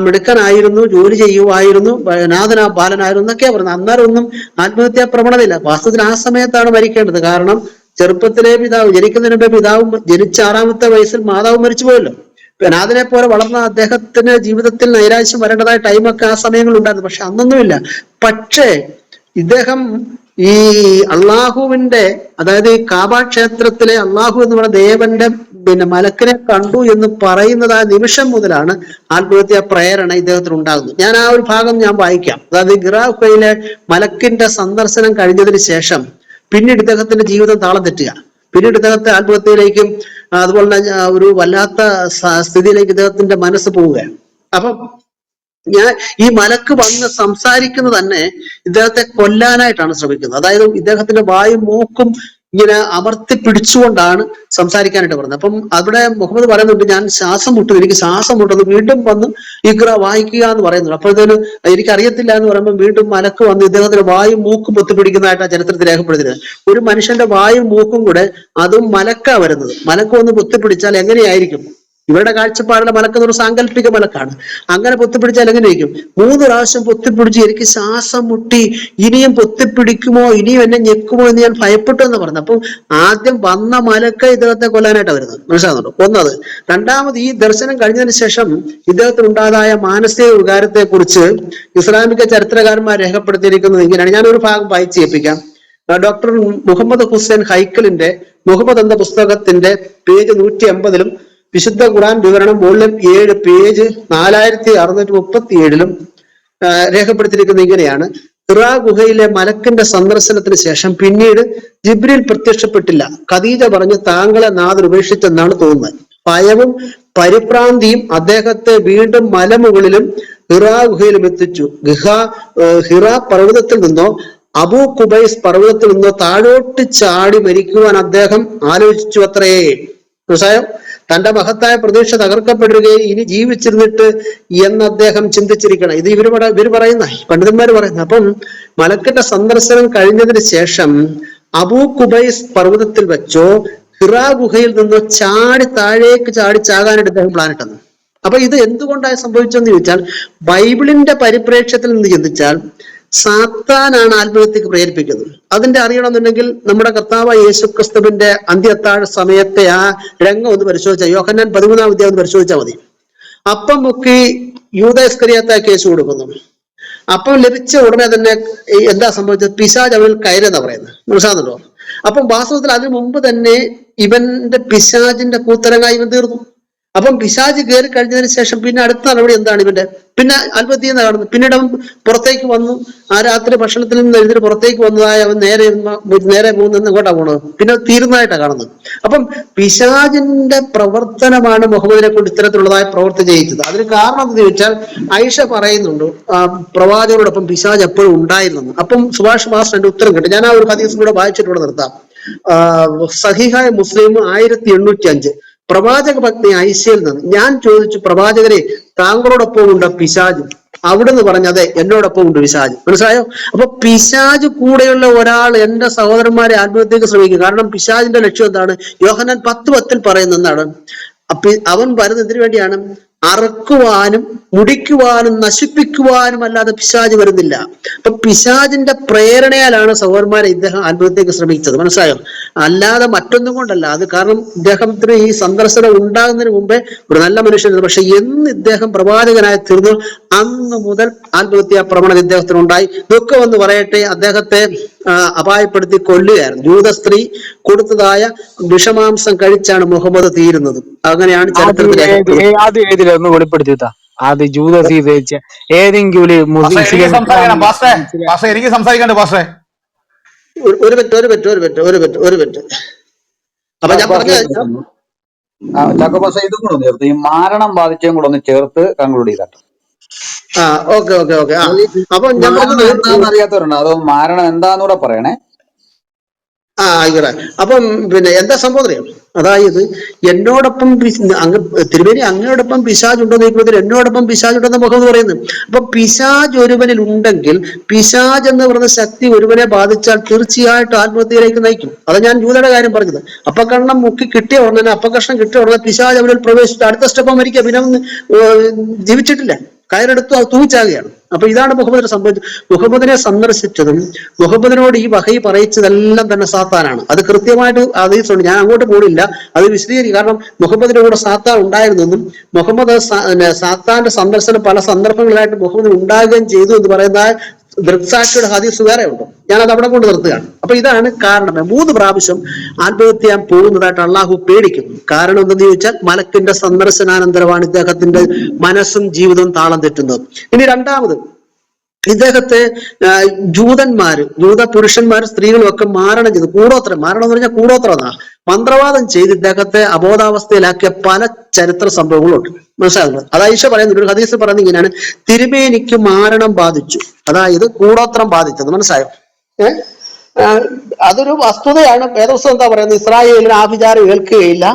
മിടുക്കനായിരുന്നു, ജോലി ചെയ്യുമായിരുന്നു, നാഥനാ ബാലനായിരുന്നു എന്നൊക്കെയാ പറയുന്നത്. അന്നേരം ഒന്നും ആത്മഹത്യാ പ്രവണതയില്ല. വാസ്തവത്തിൽ ആ സമയത്താണ് മരിക്കേണ്ടത്. കാരണം ചെറുപ്പത്തിലെ പിതാവ്, ജനിക്കുന്നതിന് മുമ്പേ പിതാവും, ജനിച്ച 6-ാമത്തെ വയസ്സിൽ മാതാവ് മരിച്ചു പോയല്ലോ. നാഥനെ പോലെ വളർന്ന അദ്ദേഹത്തിന് ജീവിതത്തിൽ നൈരാശ്യം വരേണ്ടതായ ടൈമൊക്കെ ആ സമയങ്ങളിൽ ഉണ്ടായിരുന്നു. പക്ഷെ അന്നൊന്നുമില്ല. പക്ഷേ ഇദ്ദേഹം ഈ അള്ളാഹുവിന്റെ, അതായത് ഈ കാബ ക്ഷേത്രത്തിലെ അള്ളാഹു എന്ന് പറയുന്ന ദേവന്റെ മലക്കിനെ കണ്ടു എന്ന് പറയുന്നത് ആ നിമിഷം മുതലാണ് ആത്മഹത്യാ പ്രേരണ ഇദ്ദേഹത്തിന് ഉണ്ടാകുന്നത്. ഞാൻ ആ ഒരു ഭാഗം ഞാൻ വായിക്കാം. അതായത് ഗിറാഫയിലെ മലക്കിന്റെ സന്ദർശനം കഴിഞ്ഞതിന് ശേഷം പിന്നീട് ഇദ്ദേഹത്തിന്റെ ജീവിതം താളം തെറ്റുക. പിന്നീട് ഇദ്ദേഹത്തെ ആത്മഹത്യയിലേക്കും അതുപോലെ തന്നെ ഒരു വല്ലാത്ത സ്ഥിതിയിലേക്ക് ഇദ്ദേഹത്തിന്റെ മനസ്സ് പോവുകയാണ്. അപ്പം ഈ മലക്ക് വന്ന് സംസാരിക്കുന്നത് തന്നെ ഇദ്ദേഹത്തെ കൊല്ലാനായിട്ടാണ് ശ്രമിക്കുന്നത്. അതായത് ഇദ്ദേഹത്തിന്റെ വായും മൂക്കും ഇങ്ങനെ അമർത്തി പിടിച്ചുകൊണ്ടാണ് സംസാരിക്കാനായിട്ട് പറയുന്നത്. അപ്പം അവിടെ മുഹമ്മദ് പറയുന്നുണ്ട്, ഞാൻ ശ്വാസം മുട്ടുന്നു, എനിക്ക് ശ്വാസം മുട്ടുന്നു, വീണ്ടും വന്ന് ഇഖ്റ വായിക്കുക എന്ന് പറയുന്നുണ്ട്. അപ്പോഴത്തേന് എനിക്കറിയത്തില്ല എന്ന് പറയുമ്പോൾ വീണ്ടും മലക്ക് വന്ന് ഇദ്ദേഹത്തിന്റെ വായും മൂക്കും പൊത്തിപ്പിടിക്കുന്നതായിട്ട് ആ ചരിത്രത്തിൽ രേഖപ്പെടുത്തിയത്. ഒരു മനുഷ്യന്റെ വായും മൂക്കും കൂടെ അതും മലക്കാ വരുന്നത്. മലക്ക് വന്ന് പൊത്തിപ്പിടിച്ചാൽ എങ്ങനെയായിരിക്കും? ഇവരുടെ കാഴ്ചപ്പാടിലെ മലക്കെന്നൊരു സാങ്കല്പിക മലക്കാണ്. അങ്ങനെ പൊത്തിപ്പിടിച്ചാൽ എങ്ങനെയിരിക്കും? 3 പ്രാവശ്യം പൊത്തിപ്പിടിച്ച് എനിക്ക് ശ്വാസം മുട്ടി, ഇനിയും പൊത്തിപ്പിടിക്കുമോ, ഇനിയും എന്നെ ഞെക്കുമോ എന്ന് ഞാൻ ഭയപ്പെട്ടു എന്ന് പറഞ്ഞു. അപ്പം ആദ്യം വന്ന മലക്ക് ഇദ്ദേഹത്തെ കൊല്ലാനായിട്ടാണ് വരുന്നത്. മനസ്സിലാകുന്നുണ്ടോ? ഒന്നത്. രണ്ടാമത്, ഈ ദർശനം കഴിഞ്ഞതിന് ശേഷം ഇദ്ദേഹത്തിന് ഉണ്ടായതായ മാനസിക വികാരത്തെ കുറിച്ച് ഇസ്ലാമിക ചരിത്രകാരന്മാർ രേഖപ്പെടുത്തിയിരിക്കുന്നത് ഇങ്ങനെയാണ്. ഞാനൊരു ഭാഗം വായിച്ച് കേൾപ്പിക്കാം. ഡോക്ടർ മുഹമ്മദ് ഹുസൈൻ ഹൈക്കലിന്റെ മുഹമ്മദ് എന്ന പുസ്തകത്തിന്റെ പേജ് 180-ലും വിശുദ്ധ ഖുർആൻ വിവരണം വോള്യം 7 പേജ് 4637-ലും രേഖപ്പെടുത്തിയിരിക്കുന്നത് ഇങ്ങനെയാണ്. ഹിറാ ഗുഹയിലെ മലക്കിന്റെ സന്ദർശനത്തിന് ശേഷം പിന്നീട് ജിബ്രീൽ പ്രത്യക്ഷപ്പെട്ടില്ല. ഖദീജ പറഞ്ഞു, താങ്കളെ നാഥൻ ഉപേക്ഷിച്ചെന്നാണ് തോന്നുന്നത്. ഭയവും പരിഭ്രാന്തിയും അദ്ദേഹത്തെ വീണ്ടും മലമുകളിലും ഹിറാ ഗുഹയിലും എത്തിച്ചു. ഹിറാ പർവ്വതത്തിൽ നിന്നോ അബൂ ഖുബൈസ് പർവ്വതത്തിൽ നിന്നോ താഴോട്ട് ചാടി മരിക്കുവാൻ അദ്ദേഹം ആലോചിച്ചു അത്രേ. മനസ്സിലായോ? തന്റെ മഹത്തായ പ്രതീക്ഷ തകർക്കപ്പെടുകയും ഇനി ജീവിച്ചിരുന്നിട്ട് എന്ന് അദ്ദേഹം ചിന്തിച്ചിരിക്കണം. ഇത് ഇവര് പറയുന്ന പണ്ഡിതന്മാർ പറയുന്നത്. അപ്പം മലക്കിന്റെ സന്ദർശനം കഴിഞ്ഞതിന് ശേഷം അബൂ ഖുബൈസ് പർവ്വതത്തിൽ വെച്ചോ ഹിറാ ഗുഹയിൽ നിന്നോ താഴേക്ക് ചാടി ചാകാനായിട്ട് അദ്ദേഹം പ്ലാനിട്ടെന്ന്. അപ്പൊ ഇത് എന്തുകൊണ്ടായി സംഭവിച്ചെന്ന് ചോദിച്ചാൽ, ബൈബിളിന്റെ പരിപ്രേക്ഷ്യത്തിൽ നിന്ന് ചിന്തിച്ചാൽ സാത്താനാണ് ആത്മഹത്യക്ക് പ്രേരിപ്പിക്കുന്നത്. അതിന്റെ അറിയണമെന്നുണ്ടെങ്കിൽ നമ്മുടെ കർത്താവ് യേശു ക്രിസ്തുവിന്റെ അന്ത്യത്താഴ സമയത്തെ ആ രംഗം ഒന്ന് പരിശോധിച്ചാൽ, യോഹന്നാൻ 13-ാം അധ്യായം ഒന്ന് പരിശോധിച്ചാൽ മതി. അപ്പം മുക്കി യൂദാ ഇസ്കറിയോത്താ കേസ് കൊടുക്കുന്നു. അപ്പം ലഭിച്ച ഉടനെ തന്നെ എന്താ സംഭവിച്ചത്? പിശാച് അവനിൽ കയറിയെന്നാ പറയുന്നത്. മനസ്സിലാകുന്നുണ്ടോ? അപ്പം വാസ്തവത്തിൽ അതിനു മുമ്പ് തന്നെ ഇവന്റെ പിശാചിന്റെ കൂത്തരങ്ങായി ഇവൻ തീർന്നു. അപ്പം പിശാച് കയറി കഴിഞ്ഞതിന് ശേഷം പിന്നെ അടുത്ത നടപടി എന്താണ് ഇവന്റെ? പിന്നെ ആത്മഹത്യ എന്ന് കാണുന്നത്. പിന്നീട് അവൻ പുറത്തേക്ക് വന്നു. ആ രാത്രി ഭക്ഷണത്തിൽ നിന്ന് എഴുതിട്ട് പുറത്തേക്ക് വന്നതായ അവൻ നേരെ പോകുന്ന എങ്ങോട്ടാ പോണത്? പിന്നെ തീരുന്നതായിട്ടാണ് കാണുന്നത്. അപ്പം പിശാചിന്റെ പ്രവർത്തനമാണ് മുഹമ്മദിനെ കൊണ്ട് ഇത്തരത്തിലുള്ളതായ പ്രവൃത്തി ചെയ്യിച്ചത്. അതിന് കാരണം എന്ന് ചോദിച്ചാൽ, ആയിഷ പറയുന്നുണ്ട് പ്രവാചകരോടൊപ്പം പിശാച് എപ്പോഴും ഉണ്ടായിരുന്നു. അപ്പം സുഭാഷ് മാസ്റ്റർ എന്റെ ഉത്തരം കിട്ടും. ഞാൻ ആ ഒരു ഹദീസും കൂടെ വായിച്ചിട്ട് ഇവിടെ നിർത്താം. സഹീഹായ മുസ്ലിം 1805 പ്രവാചക പത്നി ഐശയിൽ നിന്ന് ഞാൻ ചോദിച്ചു, പ്രവാചകരെ താങ്കളോടൊപ്പം ഉണ്ട് പിശാജ്? അവിടുന്ന് പറഞ്ഞത് എന്നോടൊപ്പം ഉണ്ട് പിശാജ്. മനസ്സിലായോ? അപ്പൊ പിശാജ് കൂടെയുള്ള ഒരാൾ എന്റെ സഹോദരന്മാരെ ആത്മഹത്യക്ക് ശ്രമിക്കും. കാരണം പിശാജിന്റെ ലക്ഷ്യം എന്താണ്? യോഹന്നാൻ 10:10 പറയുന്ന എന്താണ്? അവൻ വരുന്നത് എന്തിനു വേണ്ടിയാണ്? അറക്കുവാനും മുടിക്കുവാനും നശിപ്പിക്കുവാനും അല്ലാതെ പിശാജ് വരുന്നില്ല. അപ്പൊ പിശാജിന്റെ പ്രേരണയാലാണ് സഹോദരന്മാരെ ഇദ്ദേഹം ആത്മഹത്യക്ക് ശ്രമിച്ചത്. മനസ്സിലായോ? അല്ലാതെ മറ്റൊന്നും കൊണ്ടല്ല. അത് കാരണം ഇദ്ദേഹത്തിന് ഈ സന്ദർശനം ഉണ്ടാകുന്നതിന് മുമ്പേ ഒരു നല്ല മനുഷ്യനായിരുന്നു. പക്ഷെ എന്ന് ഇദ്ദേഹം പ്രവാചകനായി തീർന്നു അന്ന് മുതൽ ആത്മഹത്യാ പ്രവണത ഇദ്ദേഹത്തിന് ഉണ്ടായി. ദുഃഖം എന്ന് പറയട്ടെ, അദ്ദേഹത്തെ അപായപ്പെടുത്തി കൊല്ലുകയായിരുന്നു. ജൂത സ്ത്രീ കൊടുത്തതായ വിഷമാംസം കഴിച്ചാണ് മുഹമ്മദ് തീരുന്നത്. അങ്ങനെയാണ് ചരിത്രത്തിൽ ഒന്ന് വെളിപ്പെടുത്തിത്താ. അത് ജൂതസി ഏതെങ്കിലും ഒരു എനിക്ക് സംസാരിക്കണം പാസ്റ്റേ. എനിക്ക് സംസാരിക്കണ്ടേ പാസ്റ്റേ? ഒരു മിനിറ്റ്. അപ്പൊ ഞാൻ പറഞ്ഞ ചാക്കോ പാസ്റ്റർ ഇതും കൂടെ ഒന്ന് ചേർത്ത്, ഈ മാരണം ബാധിച്ചതും കൂടെ ഒന്ന് ചേർത്ത് കൺക്ലൂഡ് ചെയ്താട്ടോ. ഓക്കെ. അപ്പൊ ഞാൻ മാരണം എന്താണെന്ന് അറിയാത്തവരുണ്ട്, അതോ മാരണം എന്താന്ന് കൂടെ പറയണേ. ആയിക്കോട്ടെ. അപ്പം പിന്നെ എന്താ സംഭവം അറിയാം? അതായത് എന്നോടൊപ്പം തിരുമേനി അങ്ങയോടൊപ്പം പിശാജ് ഉണ്ടോ എന്ന് ചോദിക്കുമ്പോൾ എന്നോടൊപ്പം പിശാജ് ഉണ്ടെന്ന് മുഖം പറയുന്നത്. അപ്പൊ പിശാജ് ഒരുവനിൽ ഉണ്ടെങ്കിൽ പിശാജ് എന്ന് പറയുന്ന ശക്തി ഒരുവനെ ബാധിച്ചാൽ തീർച്ചയായിട്ടും ആത്മഹത്യയിലേക്ക് നയിക്കും. അത് ഞാൻ ജൂതയുടെ കാര്യം പറഞ്ഞത്. അപ്പകണ്ണം മുക്കി കിട്ടിയ ഉടനെ അപ്പകഷ്ണം കിട്ടിയ ഉടനെ പിശാജ് അവരിൽ പ്രവേശിച്ചു അടുത്ത സ്റ്റെപ്പ് മരിക്കുക. പിന്നെ ഒന്നും ജീവിച്ചിട്ടില്ല, കയറെടുത്തു അത് തൂച്ചാകുകയാണ്. അപ്പൊ ഇതാണ് മുഹമ്മദിനെ സംബന്ധിച്ച്. മുഹമ്മദിനെ സന്ദർശിച്ചതും മുഹമ്മദിനോട് ഈ വഹൈ പറയിച്ചതെല്ലാം തന്നെ സാത്താനാണ്. അത് കൃത്യമായിട്ട് ഹദീസുണ്ട്, ഞാൻ അങ്ങോട്ട് പോണില്ല, അത് വിശദീകരിക്കും. കാരണം മുഹമ്മദിന്റെ കൂടെ സാത്താൻ ഉണ്ടായിരുന്നെന്നും മുഹമ്മദ് സാത്താന്റെ സന്ദർശനം പല സന്ദർഭങ്ങളിലായിട്ട് മുഹമ്മദ് ഉണ്ടാകുകയും ചെയ്തു എന്ന് പറയുന്ന ദൃക്സാക്ഷിയുടെ ഹദീസ് വേറെ ഉണ്ട്. ഞാനത് അവിടെ കൊണ്ട് നിർത്തുകയാണ്. അപ്പൊ ഇതാണ് കാരണം. 3 പ്രാവശ്യം ആത്മഹത്യ ചെയ്യാൻ പോകുന്നതായിട്ട് അള്ളാഹു പേടിക്കുന്നു. കാരണം എന്തെന്ന് ചോദിച്ചാൽ മലക്കിന്റെ സന്ദർശനാനന്തരമാണ് ഇദ്ദേഹത്തിന്റെ മനസ്സും ജീവിതവും താളം തെറ്റുന്നത്. ഇനി രണ്ടാമത്, ഇദ്ദേഹത്തെ ജൂത പുരുഷന്മാരും സ്ത്രീകളും ഒക്കെ മാരണം ചെയ്തു. മാരണം എന്ന് പറഞ്ഞാൽ കൂടോത്രം എന്നാ, മന്ത്രവാദം ചെയ്ത് ഇദ്ദേഹത്തെ അബോധാവസ്ഥയിലാക്കിയ പല ചരിത്ര സംഭവങ്ങളുണ്ട്. മനസ്സിലാകുന്നത്? അത് ആയിഷ പറയുന്നുണ്ട്, ഒരു ഹദീസ് പറയുന്നത് ഇങ്ങനെയാണ്: തിരുമേനിക്ക് മാരണം ബാധിച്ചു, അതായത് കൂടോത്രം ബാധിച്ചത്. മനസ്സിലായോ? അതൊരു വസ്തുതയാണ്. വേദപുസ്തകം എന്താ പറയുന്നത്? ഇസ്രായേലിന് ആഭിചാരം ഏൽക്കുകയില്ല,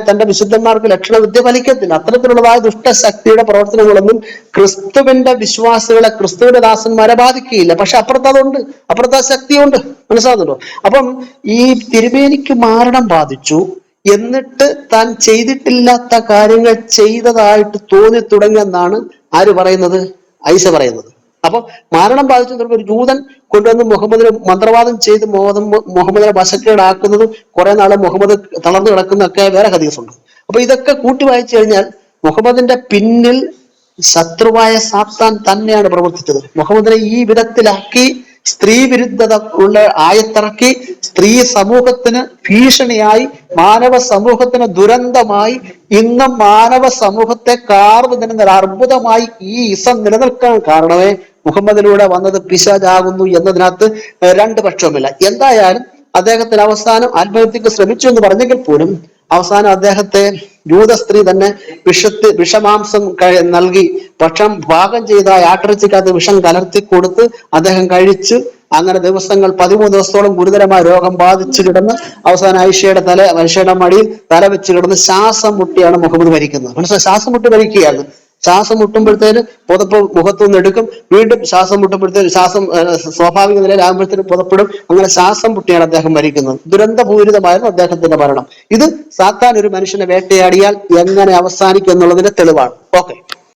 തന്റെ വിശുദ്ധന്മാർക്ക് ലക്ഷണവിദ്യ ഫലിക്കത്തില്ല. അത്തരത്തിലുള്ളതായ ദുഷ്ടശക്തിയുടെ പ്രവർത്തനങ്ങളൊന്നും ക്രിസ്തുവിന്റെ വിശ്വാസികളെ, ക്രിസ്തുവിന്റെ ദാസന്മാരെ ബാധിക്കുകയില്ല. പക്ഷെ അപ്പുറത്ത് ആ ശക്തിയുണ്ട്. മനസ്സിലാകുന്നുണ്ടോ? അപ്പം ഈ തിരുമേനിക്ക് മാരണം ബാധിച്ചു, എന്നിട്ട് താൻ ചെയ്തിട്ടില്ലാത്ത കാര്യങ്ങൾ ചെയ്തതായിട്ട് തോന്നി തുടങ്ങിയെന്നാണ് ആര് പറയുന്നത്? ഐസ പറയുന്നത്. അപ്പൊ മാരണം ബാധിച്ചു ഒരു ജൂതൻ കൊണ്ടുവന്ന് മുഹമ്മദിന് മന്ത്രവാദം ചെയ്ത് മുഹമ്മദിനെ വശക്കേടാക്കുന്നത്, കുറെ നാള് മുഹമ്മദ് തളർന്നു കിടക്കുന്നൊക്കെ വേറെ ഹദീസുണ്ട്. അപ്പൊ ഇതൊക്കെ കൂട്ടി വായിച്ചു കഴിഞ്ഞാൽ മുഹമ്മദിന്റെ പിന്നിൽ ശത്രുവായ സാത്താൻ തന്നെയാണ് പ്രവർത്തിച്ചത്. മുഹമ്മദിനെ ഈ വിധത്തിലാക്കി സ്ത്രീ വിരുദ്ധത ഉള്ള ആയത്തിറക്കി, സ്ത്രീ സമൂഹത്തിന് ഭീഷണിയായി, മാനവ സമൂഹത്തിന് ദുരന്തമായി, ഇന്നും മാനവ സമൂഹത്തെ കാർന്നു തിന്നുന്ന ഒരു അർബുദമായി ഈ ഇസം നിലനിൽക്കാൻ കാരണമേ മുഹമ്മദിലൂടെ വന്നത് പിശാചാകുന്നു എന്നതിനകത്ത് 2 പക്ഷവുമില്ല. എന്തായാലും അദ്ദേഹത്തിന് അവസാനം ആത്മഹത്യക്ക് ശ്രമിച്ചു എന്ന് പറഞ്ഞെങ്കിൽ പോലും അവസാനം അദ്ദേഹത്തെ ജൂത സ്ത്രീ തന്നെ വിഷമാംസം നൽകി പാകം ചെയ്ത ആട്ടിറച്ചിക്കകത്ത് വിഷം കലർത്തി കൊടുത്ത് അദ്ദേഹം കഴിച്ച്, അങ്ങനെ 13 ദിവസത്തോളം ഗുരുതരമായ രോഗം ബാധിച്ചു കിടന്ന് അവസാനം ഐഷയുടെ മടിയിൽ തല വെച്ച് കിടന്ന് ശ്വാസം മുട്ടിയാണ് മുഹമ്മദ് മരിക്കുന്നത്. മനസ്സിലായി? ശ്വാസം മുട്ടി മരിക്കുകയാണ്. ശ്വാസം മുട്ടുമ്പോഴത്തേന് പുതപ്പ് മുഖത്തു നിന്ന് എടുക്കും, വീണ്ടും ശ്വാസം മുട്ടുമ്പോഴത്തേന് സ്വാഭാവിക നിലയിലാകുമ്പോഴത്തേനും പുതപ്പെടും. അങ്ങനെ ശ്വാസം മുട്ടിയാണ് അദ്ദേഹം മരിക്കുന്നത്. ദുരന്തപൂരിതമായിരുന്നു അദ്ദേഹത്തിന്റെ മരണം. ഇത് സാത്താൻ ഒരു മനുഷ്യനെ വേട്ടയാടിയാൽ എങ്ങനെ അവസാനിക്കും എന്നുള്ളതിന്റെ തെളിവാണ്. ഓക്കെ.